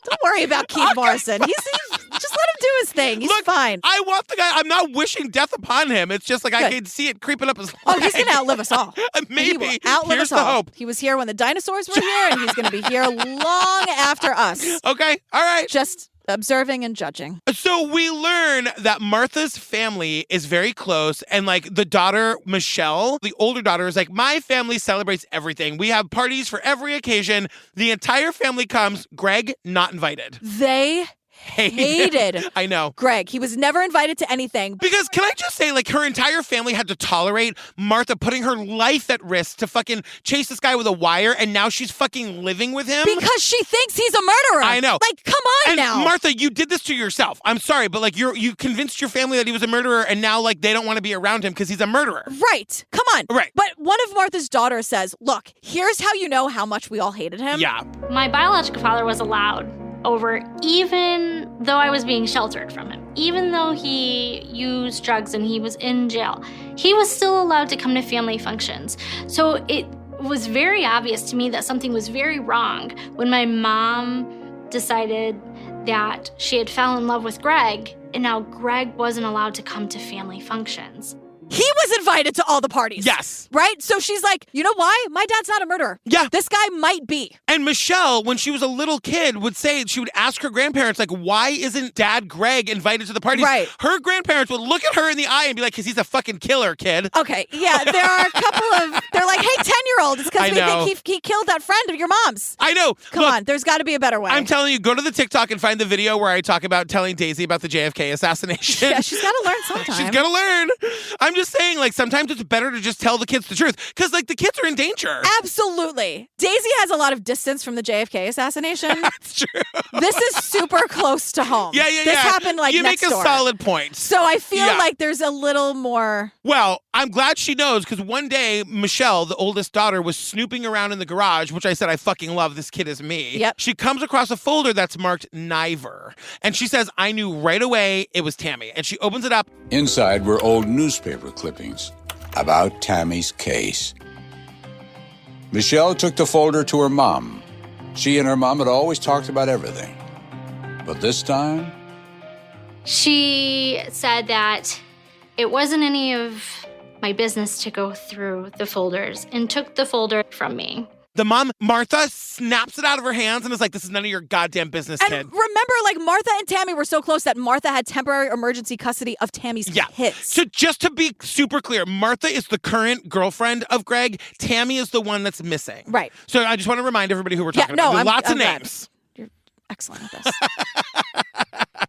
Don't worry about Keith Morrison. He's just let him do his thing. He's fine. I want the guy. I'm not wishing death upon him. It's just like I can see it creeping up his leg. Oh, he's going to outlive us all. Maybe. He will outlive Here's us all. the hope. He was here when the dinosaurs were here, and he's going to be here long after us. Okay. All right. Just observing and judging. So we learn that Martha's family is very close, and like the daughter, Michelle, the older daughter, is like, my family celebrates everything. We have parties for every occasion. The entire family comes. Greg, not invited. They hated I know. Greg. He was never invited to anything. Because can I just say, like, her entire family had to tolerate Martha putting her life at risk to fucking chase this guy with a wire, and now she's fucking living with him? Because she thinks he's a murderer. I know. Like, come on and now. Martha, you did this to yourself. I'm sorry, but like you convinced your family that he was a murderer, and now like they don't want to be around him because he's a murderer. Right. Come on. Right. But one of Martha's daughters says, look, here's how you know how much we all hated him. Yeah. My biological father was allowed over, even though I was being sheltered from him. Even though he used drugs and he was in jail, he was still allowed to come to family functions. So it was very obvious to me that something was very wrong when my mom decided that she had fallen in love with Greg, and now Greg wasn't allowed to come to family functions. He was invited to all the parties. Yes. Right? So she's like, you know why? My dad's not a murderer. Yeah. This guy might be. And Michelle, when she was a little kid, would say, she would ask her grandparents, like, why isn't Dad Greg invited to the parties? Right. Her grandparents would look at her in the eye and be like, because he's a fucking killer, kid. Okay, yeah, there are a couple of, they're like, hey, 10-year-old, it's because I we know. think he killed that friend of your mom's. I know. Come on, there's got to be a better way. I'm telling you, go to the TikTok and find the video where I talk about telling Daisy about the JFK assassination. Yeah, she's got to learn sometime. She's gonna learn. I'm just saying, like, sometimes it's better to just tell the kids the truth because, like, the kids are in danger. Absolutely. Daisy has a lot of distance from the JFK assassination. That's true. This is super close to home. Yeah. This happened, like, you next make a door. solid point. So I feel like there's a little more. Well, I'm glad she knows because one day, Michelle, the oldest daughter, was snooping around in the garage, which I said, I fucking love. This kid is me. Yep. She comes across a folder that's marked Niver. And she says, I knew right away it was Tammy. And she opens it up. Inside were old newspaper clippings about Tammy's case. Michelle took the folder to her mom. She and her mom had always talked about everything. But this time, She said that it wasn't any of my business to go through the folders and took the folder from me. The mom, Martha, snaps it out of her hands and is like, this is none of your goddamn business, And kid. remember, like, Martha and Tammy were so close that Martha had temporary emergency custody of Tammy's kids. So just to be super clear, Martha is the current girlfriend of Greg. Tammy is the one that's missing. Right. So I just want to remind everybody who we're talking about. There's lots of glad. names. You're excellent at this.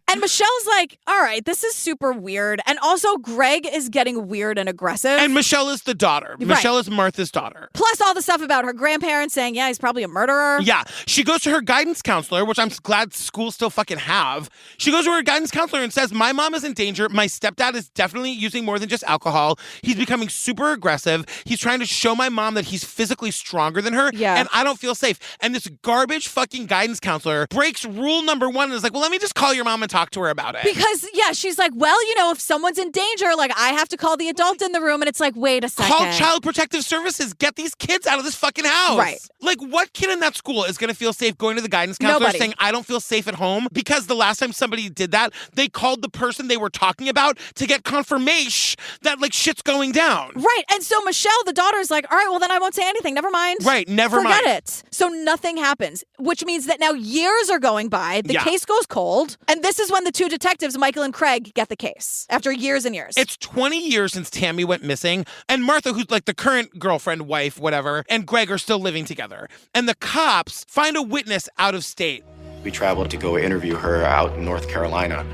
And Michelle's like, all right, this is super weird. And also, Greg is getting weird and aggressive. And Michelle is the daughter. Right. Michelle is Martha's daughter. Plus all the stuff about her grandparents saying, yeah, he's probably a murderer. Yeah. She goes to her guidance counselor, which I'm glad schools still fucking have. She goes to her guidance counselor and says, my mom is in danger. My stepdad is definitely using more than just alcohol. He's becoming super aggressive. He's trying to show my mom that he's physically stronger than her. Yeah. And I don't feel safe. And this garbage fucking guidance counselor breaks rule number 1 and is like, well, let me just call your mom and talk to her about it. Because, yeah, she's like, well, you know, if someone's in danger, like, I have to call the adult in the room. And it's like, wait a second. Call Child Protective Services. Get these kids out of this fucking house. Right. Like, what kid in that school is going to feel safe going to the guidance counselor Nobody. saying, I don't feel safe at home? Because the last time somebody did that, they called the person they were talking about to get confirmation that, like, shit's going down. Right. And so Michelle, the daughter's like, all right, well, then I won't say anything. Never mind. Right. Never mind. Forget it. So nothing happens, which means that now years are going by. The Yeah. case goes cold. And this is when the two detectives, Michael and Craig, get the case after years and years. It's 20 years since Tammy went missing, and Martha, who's like the current girlfriend, wife, whatever, and Greg are still living together. And the cops find a witness out of state. We traveled to go interview her out in North Carolina,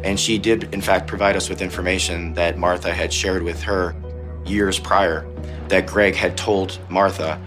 and she did, in fact, provide us with information that Martha had shared with her years prior, that Greg had told Martha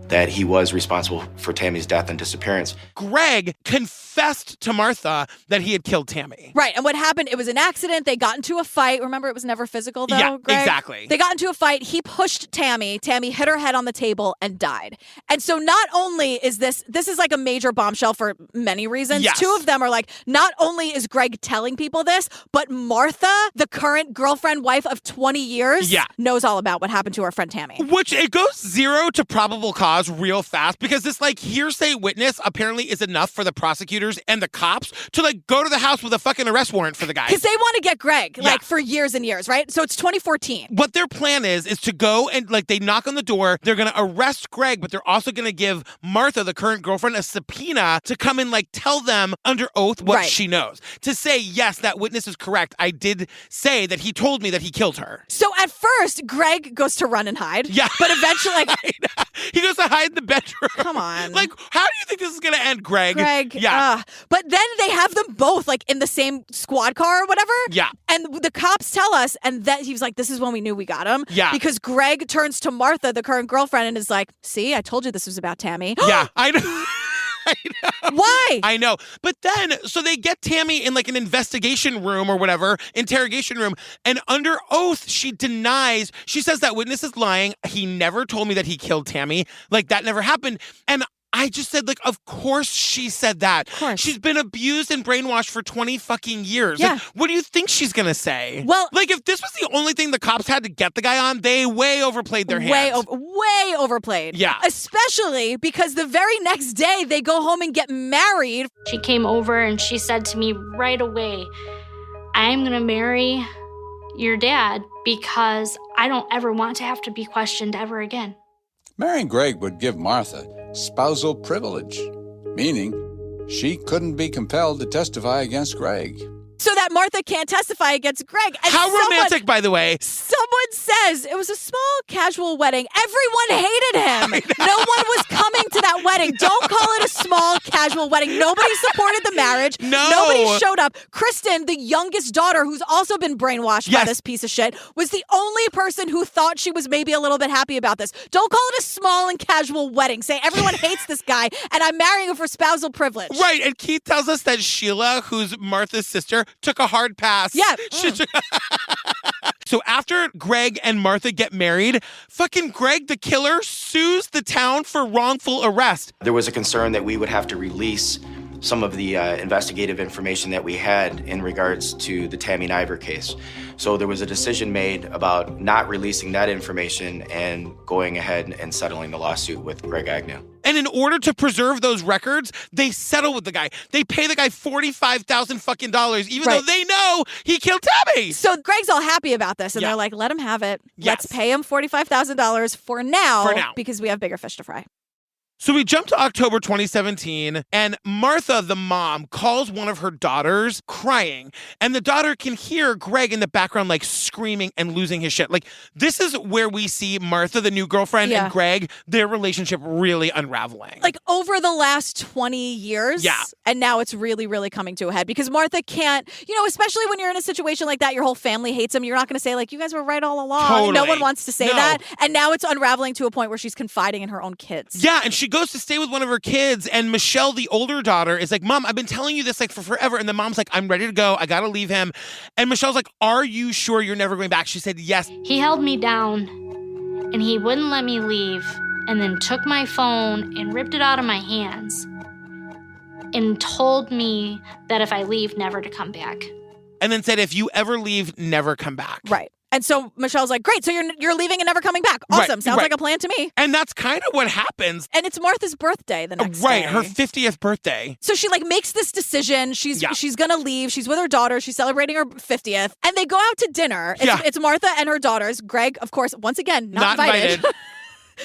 that he was responsible for Tammy's death and disappearance. Greg confessed to Martha that he had killed Tammy. Right. And what happened, it was an accident. They got into a fight. Remember, it was never physical, though, Yeah, Greg? exactly. They got into a fight. He pushed Tammy. Tammy hit her head on the table and died. And so not only is this is like a major bombshell for many reasons. Yes. Two of them are like, not only is Greg telling people this, but Martha, the current girlfriend, wife of 20 years, knows all about what happened to her friend Tammy. Which it goes 0 to probable cause real fast because this like hearsay witness apparently is enough for the prosecutors and the cops to like go to the house with a fucking arrest warrant for the guy. Because they want to get Greg like for years and years, right? So it's 2014. What their plan is to go and like they knock on the door. They're going to arrest Greg, but they're also going to give Martha, the current girlfriend, a subpoena to come and like tell them under oath what she knows. To say, yes, that witness is correct. I did say that he told me that he killed her. So at first, Greg goes to run and hide. Yeah. But eventually, like, he goes to hide in the bedroom. Come on. Like, how do you think this is going to end, Greg? Yeah. But then they have them both like in the same squad car or whatever. Yeah. And the cops tell us, and then he was like, this is when we knew we got him. Yeah. Because Greg turns to Martha, the current girlfriend, and is like, see, I told you this was about Tammy. Yeah, I know. I know. Why? I know. But then, so they get Tammy in like an investigation room or whatever, interrogation room, and under oath, she denies, she says that witness is lying. He never told me that he killed Tammy. Like, that never happened. And I just said, like, of course she said that. Of course. She's been abused and brainwashed for 20 fucking years. Yeah. Like, what do you think she's going to say? Well, like, if this was the only thing the cops had to get the guy on, they way overplayed their hands. Way overplayed. Yeah. Especially because the very next day they go home and get married. She came over and she said to me right away, I'm going to marry your dad because I don't ever want to have to be questioned ever again. Marrying Greg would give Martha spousal privilege, meaning she couldn't be compelled to testify against Greg. So that Martha can't testify against Greg. And How romantic, by the way. Someone says it was a small, casual wedding. Everyone hated him. No one was coming to that wedding. Don't call it a small, casual wedding. Nobody supported the marriage. No. Nobody showed up. Kristen, the youngest daughter, who's also been brainwashed by this piece of shit, was the only person who thought she was maybe a little bit happy about this. Don't call it a small and casual wedding. Say everyone hates this guy, and I'm marrying him for spousal privilege. Right, and Keith tells us that Sheila, who's Martha's sister, took a hard pass. Yeah. So after Greg and Martha get married, fucking Greg, the killer, sues the town for wrongful arrest. There was a concern that we would have to release some of the investigative information that we had in regards to the Tammy Niver case. So there was a decision made about not releasing that information and going ahead and settling the lawsuit with Greg Agnew. And in order to preserve those records, they settle with the guy. They pay the guy $45,000 fucking dollars, even though they know he killed Tammy. So Greg's all happy about this, and they're like, let him have it. Let's pay him $45,000 for now, because we have bigger fish to fry. So we jump to October 2017, and Martha, the mom, calls one of her daughters crying, and the daughter can hear Greg in the background, like, screaming and losing his shit. Like, this is where we see Martha, the new girlfriend, and Greg, their relationship really unraveling. Like, over the last 20 years, and now it's really, really coming to a head, because Martha can't, especially when you're in a situation like that, your whole family hates him, you're not going to say, like, you guys were right all along. Totally. No one wants to say that, and now it's unraveling to a point where she's confiding in her own kids. Yeah, and she goes to stay with one of her kids, and Michelle, the older daughter, is like, Mom, I've been telling you this like for forever. And the mom's like, I'm ready to go. I got to leave him. And Michelle's like, are you sure you're never going back? She said, yes. He held me down, and he wouldn't let me leave, and then took my phone and ripped it out of my hands and told me that if I leave, never to come back. And then said, if you ever leave, never come back. Right. And so Michelle's like, great, so you're leaving and never coming back. Awesome. Sounds like a plan to me. And that's kind of what happens. And it's Martha's birthday the next day. Right, her 50th birthday. So she makes this decision. She's going to leave. She's with her daughter. She's celebrating her 50th. And they go out to dinner. It's Martha and her daughters. Greg, of course, once again, not invited.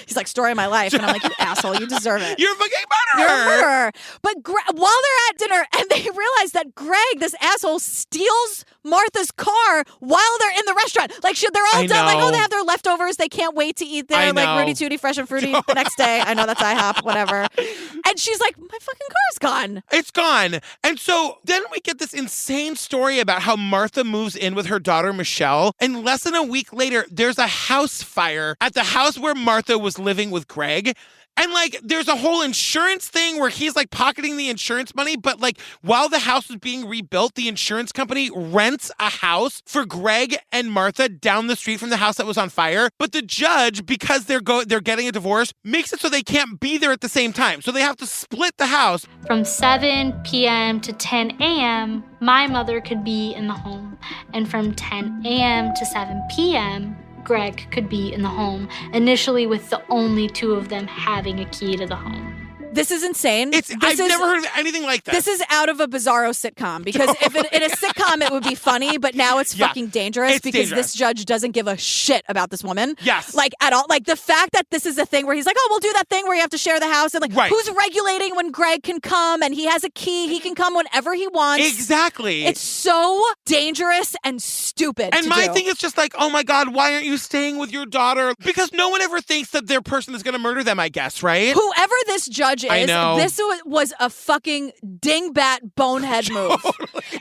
He's like, story of my life. And I'm like, you asshole, you deserve it. You're a fucking murderer. You're a murderer. But while they're at dinner, and they realize that Greg, this asshole, steals Martha's car while they're in the restaurant. Like, they're all done. Like, they have their leftovers. They can't wait to eat their, like, Rudy Tooty, fresh and fruity the next day. I know that's IHOP, whatever. And she's like, my fucking car's gone. It's gone. And so then we get this insane story about how Martha moves in with her daughter, Michelle. And less than a week later, there's a house fire at the house where Martha was living with Greg. And, like, there's a whole insurance thing where he's, like, pocketing the insurance money. But, like, while the house was being rebuilt, the insurance company rents a house for Greg and Martha down the street from the house that was on fire. But the judge, because they're getting a divorce, makes it so they can't be there at the same time. So they have to split the house. From 7 p.m. to 10 a.m., my mother could be in the home. And from 10 a.m. to 7 p.m., Greg could be in the home, initially with the only two of them having a key to the home. This is insane. I've never heard of anything like that. This is out of a Bizarro sitcom, because if in a sitcom it would be funny, but now it's fucking dangerous because this judge doesn't give a shit about this woman. Yes. Like, at all. Like, the fact that this is a thing where he's like, oh, we'll do that thing where you have to share the house. And, like, who's regulating when Greg can come and he has a key, he can come whenever he wants. Exactly. It's so dangerous and stupid. And my thing is just like, oh my God, why aren't you staying with your daughter? Because no one ever thinks that their person is going to murder them, I guess, right? Whoever this judge is, I know. This was a fucking dingbat bonehead move.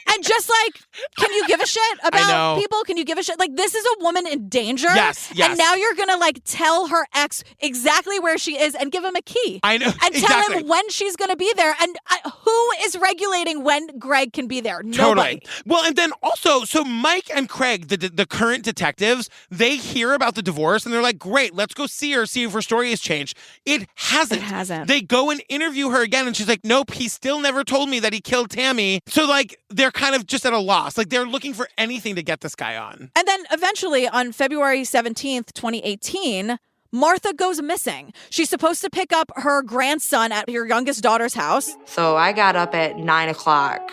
And just like, can you give a shit about people? Can you give a shit? Like, this is a woman in danger. Yes. And now you're going to, like, tell her ex exactly where she is and give him a key. I know. And tell him when she's going to be there. And who is regulating when Greg can be there? Nobody. Totally. Well, and then also, so Mike and Craig, the current detectives, they hear about the divorce and they're like, great, let's go see her, see if her story has changed. It hasn't. It hasn't. They go and interview her again and she's like, nope, he still never told me that he killed Tammy. So, like, they're kind of just at a loss. Like, they're looking for anything to get this guy on. And then eventually on February 17th, 2018, Martha goes missing. She's supposed to pick up her grandson at her youngest daughter's house. So I got up at 9 o'clock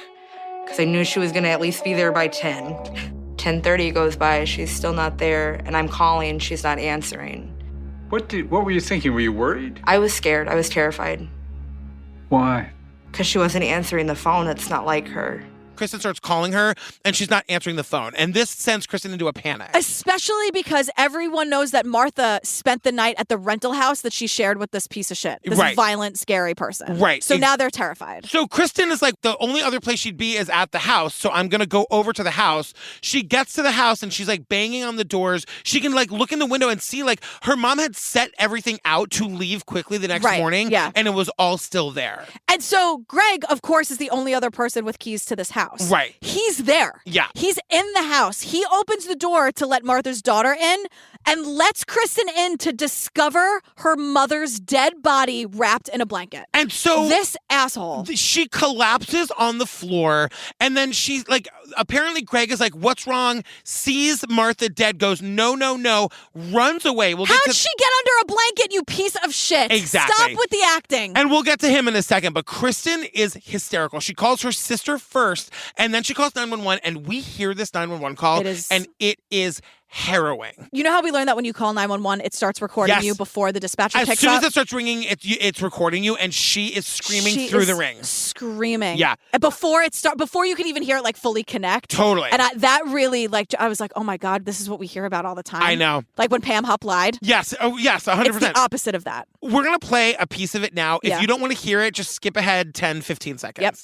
because I knew she was going to at least be there by 10. 10:30 goes by, she's still not there, and I'm calling, she's not answering. What were you thinking? Were you worried? I was scared. I was terrified. Why? Because she wasn't answering the phone. It's not like her. Kristen starts calling her, and she's not answering the phone. And this sends Kristen into a panic. Especially because everyone knows that Martha spent the night at the rental house that she shared with this piece of shit. This violent, scary person. Right. So now they're terrified. So Kristen is like, the only other place she'd be is at the house, so I'm going to go over to the house. She gets to the house, and she's like banging on the doors. She can like look in the window and see like her mom had set everything out to leave quickly the next morning. Yeah. And it was all still there. And so Greg, of course, is the only other person with keys to this house. Right. He's there. Yeah. He's in the house. He opens the door to let Martha's daughter in and lets Kristen in to discover her mother's dead body wrapped in a blanket. And so this asshole. She collapses on the floor, and then she's like, apparently Greg is like, what's wrong? Sees Martha dead, goes, no, runs away. How'd she get under a blanket, you piece of shit? Exactly. Stop with the acting. And we'll get to him in a second, but Kristen is hysterical. She calls her sister first, and then she calls 911, and we hear this 911 call, and it is harrowing. You know how we learned that when you call 911, it starts recording you before the dispatcher picks up? As soon as it starts ringing, it's recording you, and she is screaming through the ring. Screaming. Yeah. And before you can even hear it like fully connect. Totally. And that really, like, I was like, oh my God, this is what we hear about all the time. I know. Like when Pam Hupp lied. Yes. Oh, yes, 100%. It's the opposite of that. We're going to play a piece of it now. If Yeah. you don't want to hear it, just skip ahead 10, 15 seconds. Yep.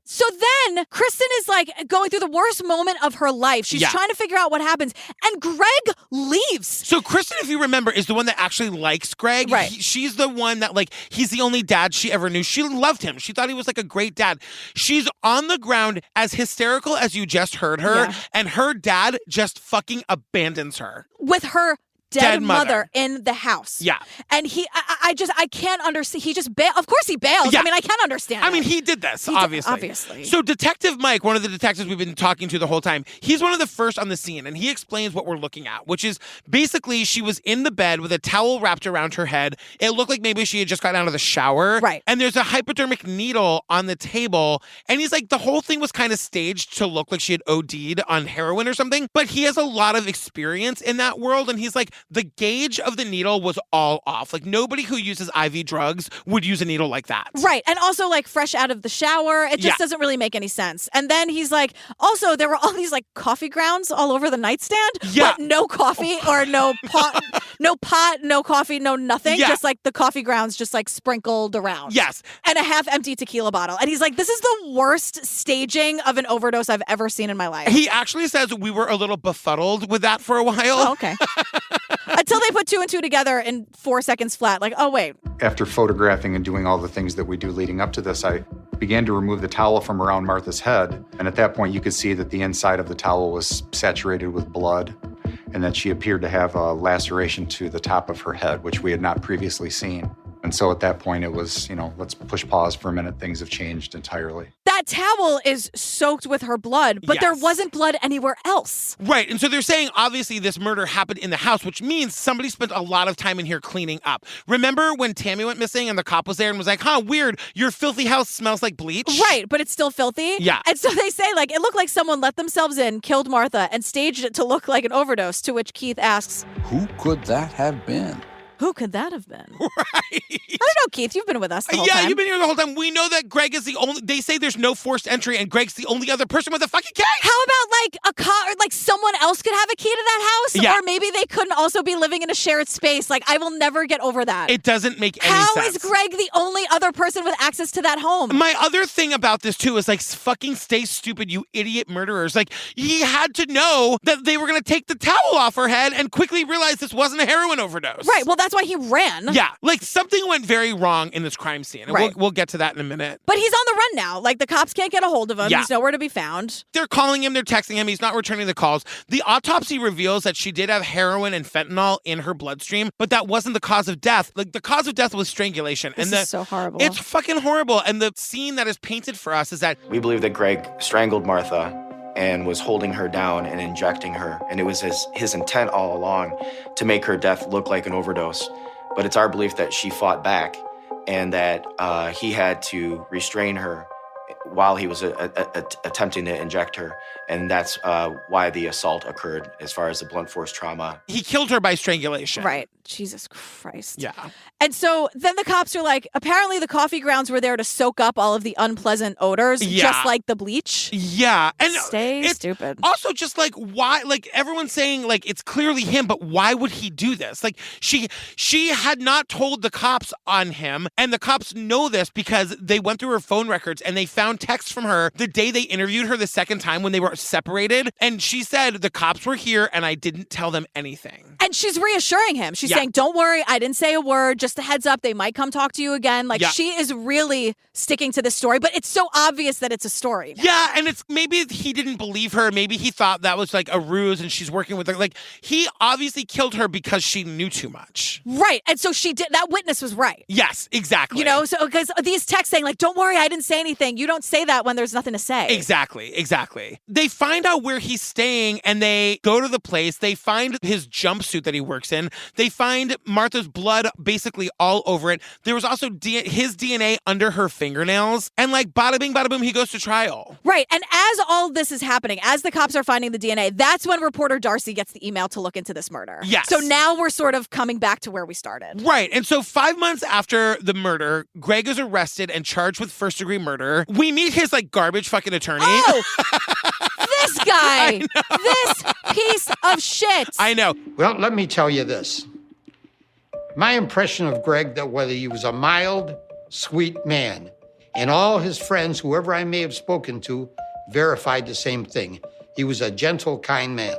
So then Kristen is like going through the worst moment of her life. She's trying to figure out what happens. And Greg leaves. So Kristen, if you remember, is the one that actually likes Greg. Right. She's the one that, like, he's the only dad she ever knew. She loved him. She thought he was like a great dad. She's on the ground as hysterical as you just heard her. Yeah. And her dad just fucking abandons her. With her dead mother in the house. Yeah. And I can't understand. He just bailed. Of course he bails. Yeah. I mean, I can't understand. I mean, he did this, obviously. Obviously. So Detective Mike, one of the detectives we've been talking to the whole time, he's one of the first on the scene, and he explains what we're looking at, which is basically she was in the bed with a towel wrapped around her head. It looked like maybe she had just got out of the shower. Right. And there's a hypodermic needle on the table, and he's like, the whole thing was kind of staged to look like she had OD'd on heroin or something, but he has a lot of experience in that world, and he's like, the gauge of the needle was all off. Like, nobody who uses IV drugs would use a needle like that. Right. And also, like, fresh out of the shower. It just doesn't really make any sense. And then he's like, also, there were all these, like, coffee grounds all over the nightstand. Yeah. But no coffee or no pot, no coffee, no nothing. Yeah. Just, like, the coffee grounds just, like, sprinkled around. Yes. And a half-empty tequila bottle. And he's like, this is the worst staging of an overdose I've ever seen in my life. He actually says we were a little befuddled with that for a while. Oh, okay. Until they put 2 and 2 together in 4 seconds flat. Like, oh, wait. After photographing and doing all the things that we do leading up to this, I began to remove the towel from around Martha's head. And at that point, you could see that the inside of the towel was saturated with blood and that she appeared to have a laceration to the top of her head, which we had not previously seen. And so at that point, it was, let's push pause for a minute. Things have changed entirely. That towel is soaked with her blood, but there wasn't blood anywhere else. Right. And so they're saying, obviously, this murder happened in the house, which means somebody spent a lot of time in here cleaning up. Remember when Tammy went missing and the cop was there and was like, weird, your filthy house smells like bleach? Right, but it's still filthy. Yeah. And so they say, like, it looked like someone let themselves in, killed Martha, and staged it to look like an overdose, to which Keith asks, Who could that have been? Who could that have been? Right. I don't know, Keith. You've been with us the whole time. Yeah, you've been here the whole time. We know that Greg is the only... They say there's no forced entry, and Greg's the only other person with a fucking key. How about, like, a car... Like, someone else could have a key to that house? Yeah. Or maybe they couldn't also be living in a shared space. Like, I will never get over that. It doesn't make any How sense. is Greg the only other person with access to that home? My other thing about this, too, is, like, fucking stay stupid, you idiot murderers. Like, he had to know that they were going to take the towel off her head and quickly realize this wasn't a heroin overdose. Right. Well, that's why he ran. Yeah, like something went very wrong in this crime scene. And Right. we'll get to that in a minute. But he's on the run now. Like, the cops can't get a hold of him. Yeah. He's nowhere to be found. They're calling him, they're texting him, he's not returning the calls. The autopsy reveals that she did have heroin and fentanyl in her bloodstream, but that wasn't the cause of death. Like, the cause of death was strangulation. This is so horrible. It's fucking horrible. And the scene that is painted for us is that We believe that Greg strangled Martha and was holding her down and injecting her. And it was his intent all along to make her death look like an overdose. But it's our belief that she fought back and that he had to restrain her while he was attempting to inject her. And that's why the assault occurred as far as the blunt force trauma. He killed her by strangulation. Right. Jesus Christ. Yeah. And so then the cops are like, apparently the coffee grounds were there to soak up all of the unpleasant odors, just like the bleach. Yeah. And Stay stupid. Also, just like, why, like, everyone's saying, like, it's clearly him, but why would he do this? Like, she had not told the cops on him, and the cops know this because they went through her phone records and they found texts from her the day they interviewed her the second time when they were separated. And she said, the cops were here and I didn't tell them anything. And she's reassuring him. She's saying, don't worry, I didn't say a word. Just a heads up, they might come talk to you again. Like, she is really sticking to this story, but it's so obvious that it's a story now. Yeah, and it's maybe he didn't believe her. Maybe he thought that was like a ruse and she's working with her. Like, he obviously killed her because she knew too much. Right. And so she did. That witness was right. Yes, exactly. You know, so because these texts saying, like, don't worry, I didn't say anything. You don't say that when there's nothing to say. Exactly. They find out where he's staying and they go to the place. They find his jumpsuit that he works in. They find Martha's blood basically all over it. There was also his DNA under her fingernails. And like, bada bing, bada boom, he goes to trial. Right. And as all this is happening, as the cops are finding the DNA, that's when reporter Darcy gets the email to look into this murder. Yes. So now we're sort of coming back to where we started. Right. And so 5 months after the murder, Greg is arrested and charged with first-degree murder. We meet his like garbage fucking attorney. Oh! This guy! This piece of shit! I know. Well, let me tell you this. My impression of Greg, that whether he was a mild, sweet man, and all his friends, whoever I may have spoken to, verified the same thing. He was a gentle, kind man.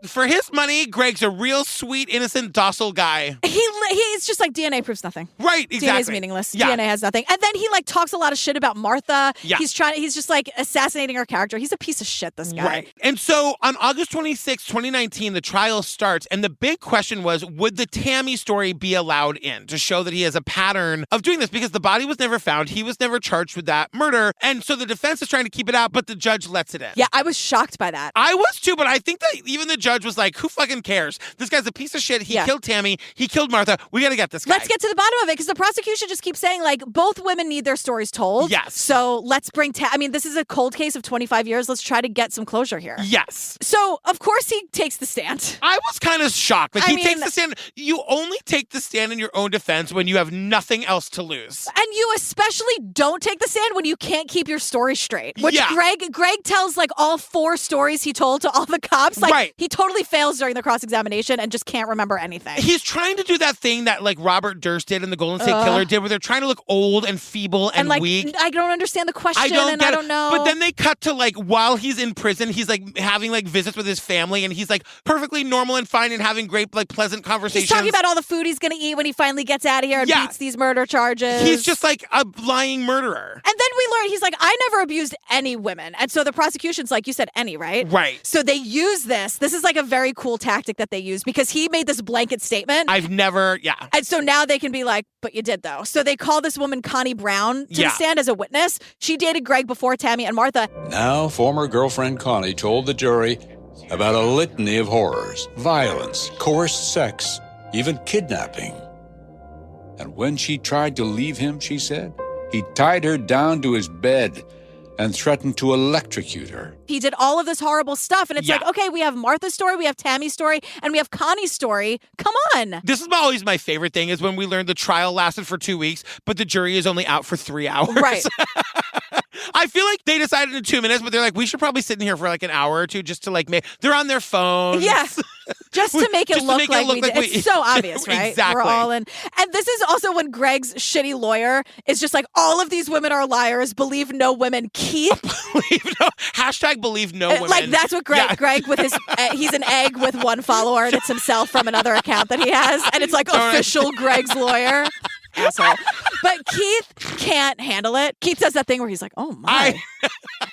For his money, Greg's a real sweet, innocent, docile guy. He's just like, DNA proves nothing. Right, exactly. DNA is meaningless. Yeah. DNA has nothing. And then he like talks a lot of shit about Martha. Yeah. He's just like assassinating her character. He's a piece of shit, this guy. Right. And so on August 26, 2019, the trial starts. And the big question was, would the Tammy story be allowed in to show that he has a pattern of doing this? Because the body was never found. He was never charged with that murder. And so the defense is trying to keep it out, but the judge lets it in. Yeah, I was shocked by that. I was too, but I think that even the judge was like, who fucking cares? This guy's a piece of shit. He killed Tammy. He killed Martha. We got to get this guy. Let's get to the bottom of it, because the prosecution just keeps saying, like, both women need their stories told. Yes. So let's bring I mean, this is a cold case of 25 years. Let's try to get some closure here. Yes. So, of course, he takes the stand. I was kind of shocked. Like, he takes the stand. You only take the stand in your own defense when you have nothing else to lose. And you especially don't take the stand when you can't keep your story straight. Which Greg tells, like, all 4 stories he told to all the cops. Like, he totally fails during the cross-examination and just can't remember anything. He's trying to do that thing that, like, Robert Durst did and the Golden State Killer did, where they're trying to look old and feeble and like, weak. I don't understand the question, I don't know. But then they cut to, like, while he's in prison, he's, like, having, like, visits with his family, and he's, like, perfectly normal and fine and having great, like, pleasant conversations. He's talking about all the food he's going to eat when he finally gets out of here and beats these murder charges. He's just, like, a lying murderer. And then we learn, he's like, I never abused any women. And so the prosecution's like, you said any, right? Right. So they use this. This is, like, a very cool tactic that they use, because he made this blanket statement. I've never, And so now they can be like, but you did, though. So they call this woman Connie Brown to the stand as a witness. She dated Greg before Tammy and Martha. Now, former girlfriend Connie told the jury about a litany of horrors, violence, coerced sex, even kidnapping. And when she tried to leave him, she said, he tied her down to his bed and threatened to electrocute her. He did all of this horrible stuff. And it's like, okay, we have Martha's story, we have Tammy's story, and we have Connie's story. Come on. This is always my favorite thing, is when we learned the trial lasted for 2 weeks, but the jury is only out for 3 hours. Right. I feel like they decided in 2 minutes, but they're like, we should probably sit in here for like an hour or two just to like they're on their phones. Yeah. Just to make it look like we did. It's so obvious, right? Exactly. We're all in. And this is also when Greg's shitty lawyer is just like, all of these women are liars. Believe no women. Keith. Believe no women. Like, that's what Greg with his, he's an egg with one follower, and it's himself from another account that he has. And it's like official Greg's lawyer. Asshole. But Keith can't handle it. Keith does that thing where he's like, oh my.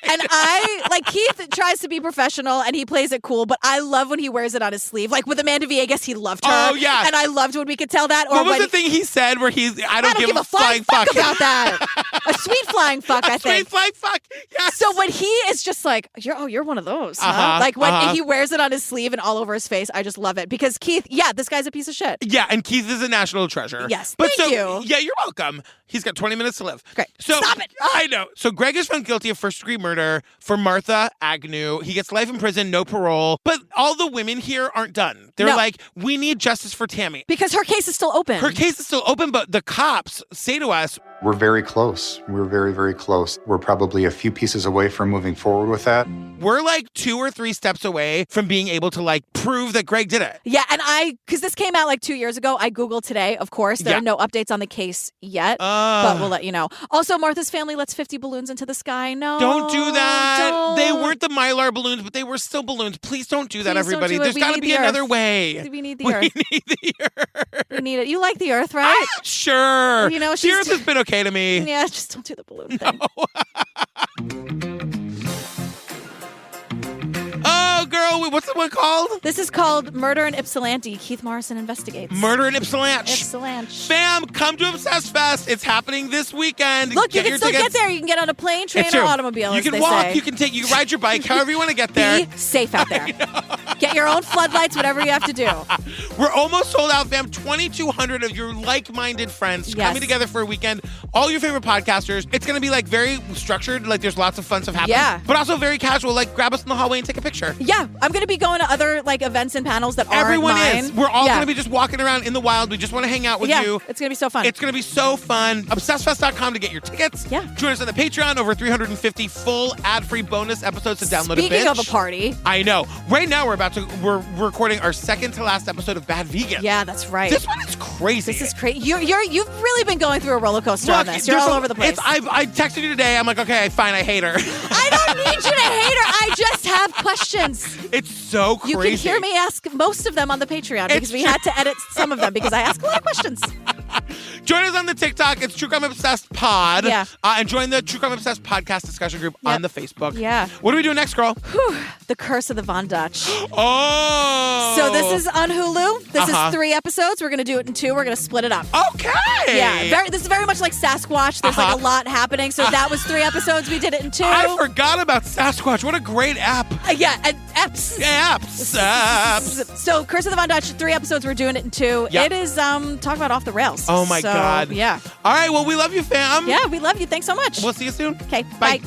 And I, like, Keith tries to be professional and he plays it cool, but I love when he wears it on his sleeve. Like with Amanda Viegas, he loved her. Oh, yeah. And I loved when we could tell that. Or what was the thing he said where I don't give a flying fuck about that. A sweet flying fuck, I think. Sweet flying fuck, yes. So when he is just like, you're one of those, huh? Like when he wears it on his sleeve and all over his face, I just love it. Because Keith, this guy's a piece of shit. Yeah, and Keith is a national treasure. Yes, thank you. Yeah, you're welcome. He's got 20 minutes to live. Great. So, stop it. I know. So Greg is found guilty of first-degree murder for Martha Agnew. He gets life in prison, no parole. But all the women here aren't done. They're like, we need justice for Tammy. Because her case is still open. Her case is still open, but the cops say to us, we're very close. We're very, very close. We're probably a few pieces away from moving forward with that. We're like 2 or 3 steps away from being able to like prove that Greg did it. Yeah, and because this came out like 2 years ago, I Googled today, of course. There are no updates on the case yet, but we'll let you know. Also, Martha's family lets 50 balloons into the sky. No. Don't do that. Don't. They weren't the Mylar balloons, but they were still balloons. Please don't do that, everybody. Don't do There's got to be another way. We need the earth. We need the earth. We need it. You like the earth, right? Sure. You know, the earth has been okay to me. Yeah, just don't do the balloon thing. Oh, girl, what's the one called? This is called Murder in Ypsilanti. Keith Morrison investigates. Murder in Ypsilanti. Ypsilanti. Fam, come to Obsessed Fest. It's happening this weekend. Look, you can still get there. You can get on a plane, train, or automobile. You can walk. You can ride your bike. However you want to get there. Be safe out there. Get your own floodlights. Whatever you have to do. We're almost sold out, fam. 2,200 of your like-minded friends coming together for a weekend. All your favorite podcasters. It's going to be like very structured. Like there's lots of fun stuff happening. Yeah. But also very casual. Like grab us in the hallway and take a picture. Yeah, I'm going to be going to other like events and panels that aren't Everyone mine. is. We're all going to be just walking around in the wild. We just want to hang out with you. It's going to be so fun. It's going to be so fun. ObsessedFest.com to get your tickets. Yeah. Join us on the Patreon. Over 350 full ad-free bonus episodes to download a binge. Speaking of a party. I know. Right now we're recording our second to last episode of Bad Vegan. Yeah, that's right. This one is crazy. This is crazy. You've really been going through a roller coaster on this. You're all over the place. I texted you today. I'm like, okay, fine, I hate her. I don't need you to hate her. I just have questions. It's so crazy. You can hear me ask most of them on the Patreon because we had to edit some of them because I ask a lot of questions. Join us on the TikTok. It's True Crime Obsessed Pod. Yeah. And join the True Crime Obsessed podcast discussion group on the Facebook. Yeah. What are we doing next, girl? The Curse of the Von Dutch. Oh. So this is on Hulu. This is 3 episodes. We're going to do it in 2. We're going to split it up. Okay. Yeah. This is very much like Sasquatch. There's like a lot happening. So that was 3 episodes. We did it in 2. I forgot about Sasquatch. What a great app. Yeah. And apps. Apps. So Curse of the Von Dutch, 3 episodes. We're doing it in 2. Yep. It is talk about off the rails. Oh my God. Yeah. All right. Well, we love you, fam. Yeah, we love you. Thanks so much. We'll see you soon. Okay. Bye.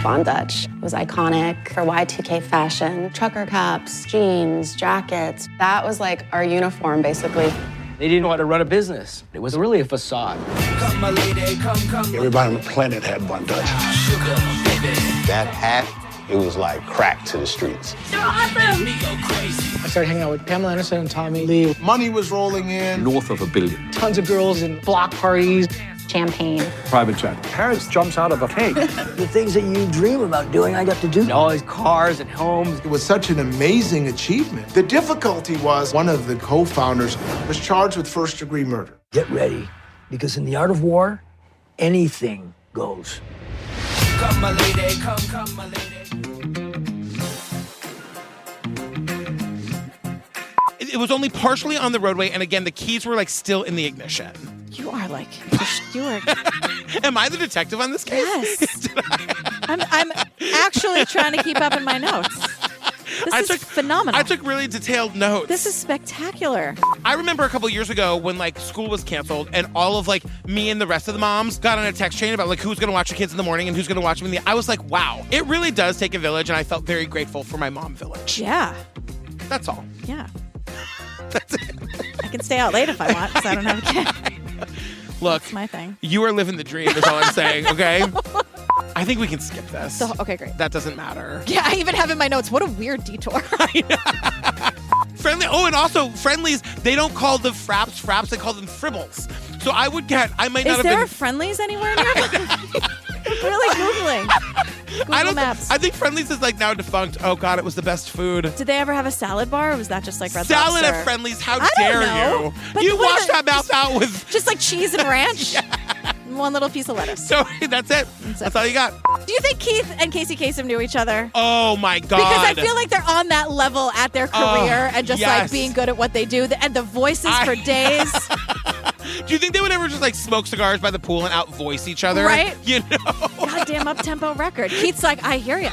Von Dutch was iconic for Y2K fashion. Trucker caps, jeans, jackets. That was like our uniform, basically. They didn't know how to run a business. It was really a facade. Come, my lady, come. Everybody on the planet had Von Dutch. That hat, it was like crack to the streets. They're awesome! I started hanging out with Pamela Anderson and Tommy Lee. Money was rolling in. North of $1 billion. Tons of girls in block parties. Champagne. Private jet. Paris jumps out of a cake. The things that you dream about doing, I got to do. All these cars and homes. It was such an amazing achievement. The difficulty was one of the co-founders was charged with first-degree murder. Get ready, because in the art of war, anything goes. Come, my lady, come, my lady. It was only partially on the roadway, and again, the keys were like still in the ignition. You are like, Am I the detective on this case? Yes. I'm actually trying to keep up in my notes. This is phenomenal. I took really detailed notes. This is spectacular. I remember a couple years ago when like school was canceled and all of like me and the rest of the moms got on a text chain about like who's going to watch your kids in the morning and who's going to watch them in the... I was like, wow, it really does take a village, and I felt very grateful for my mom village. Yeah. That's all. Yeah. That's it. I can stay out late if I want because I don't have a kid. Look, that's my thing. You are living the dream is all I'm saying, okay? I think we can skip this. So, okay, great. That doesn't matter. Yeah, I even have in my notes, what a weird detour. Friendly. Oh, and also, friendlies, they don't call the fraps, they call them fribbles. So I might not have been... Is there a Friendlies anywhere near? I'm really Googling. Google Maps. I think Friendlies is like now defunct. Oh God, it was the best food. Did they ever have a salad bar, or was that just like Red Salad Lobster? at Friendlies? How dare you? But You wash that mouth out with just like cheese and ranch. Yeah. one little piece of lettuce. So that's it. That's all you got. Do you think Keith and Casey Kasem knew each other? Oh my God. Because I feel like they're on that level at their career and just like being good at what they do. And the voices for days. Do you think they would ever just like smoke cigars by the pool and out voice each other? Right? You know? Goddamn up-tempo record. Keith's like, I hear you.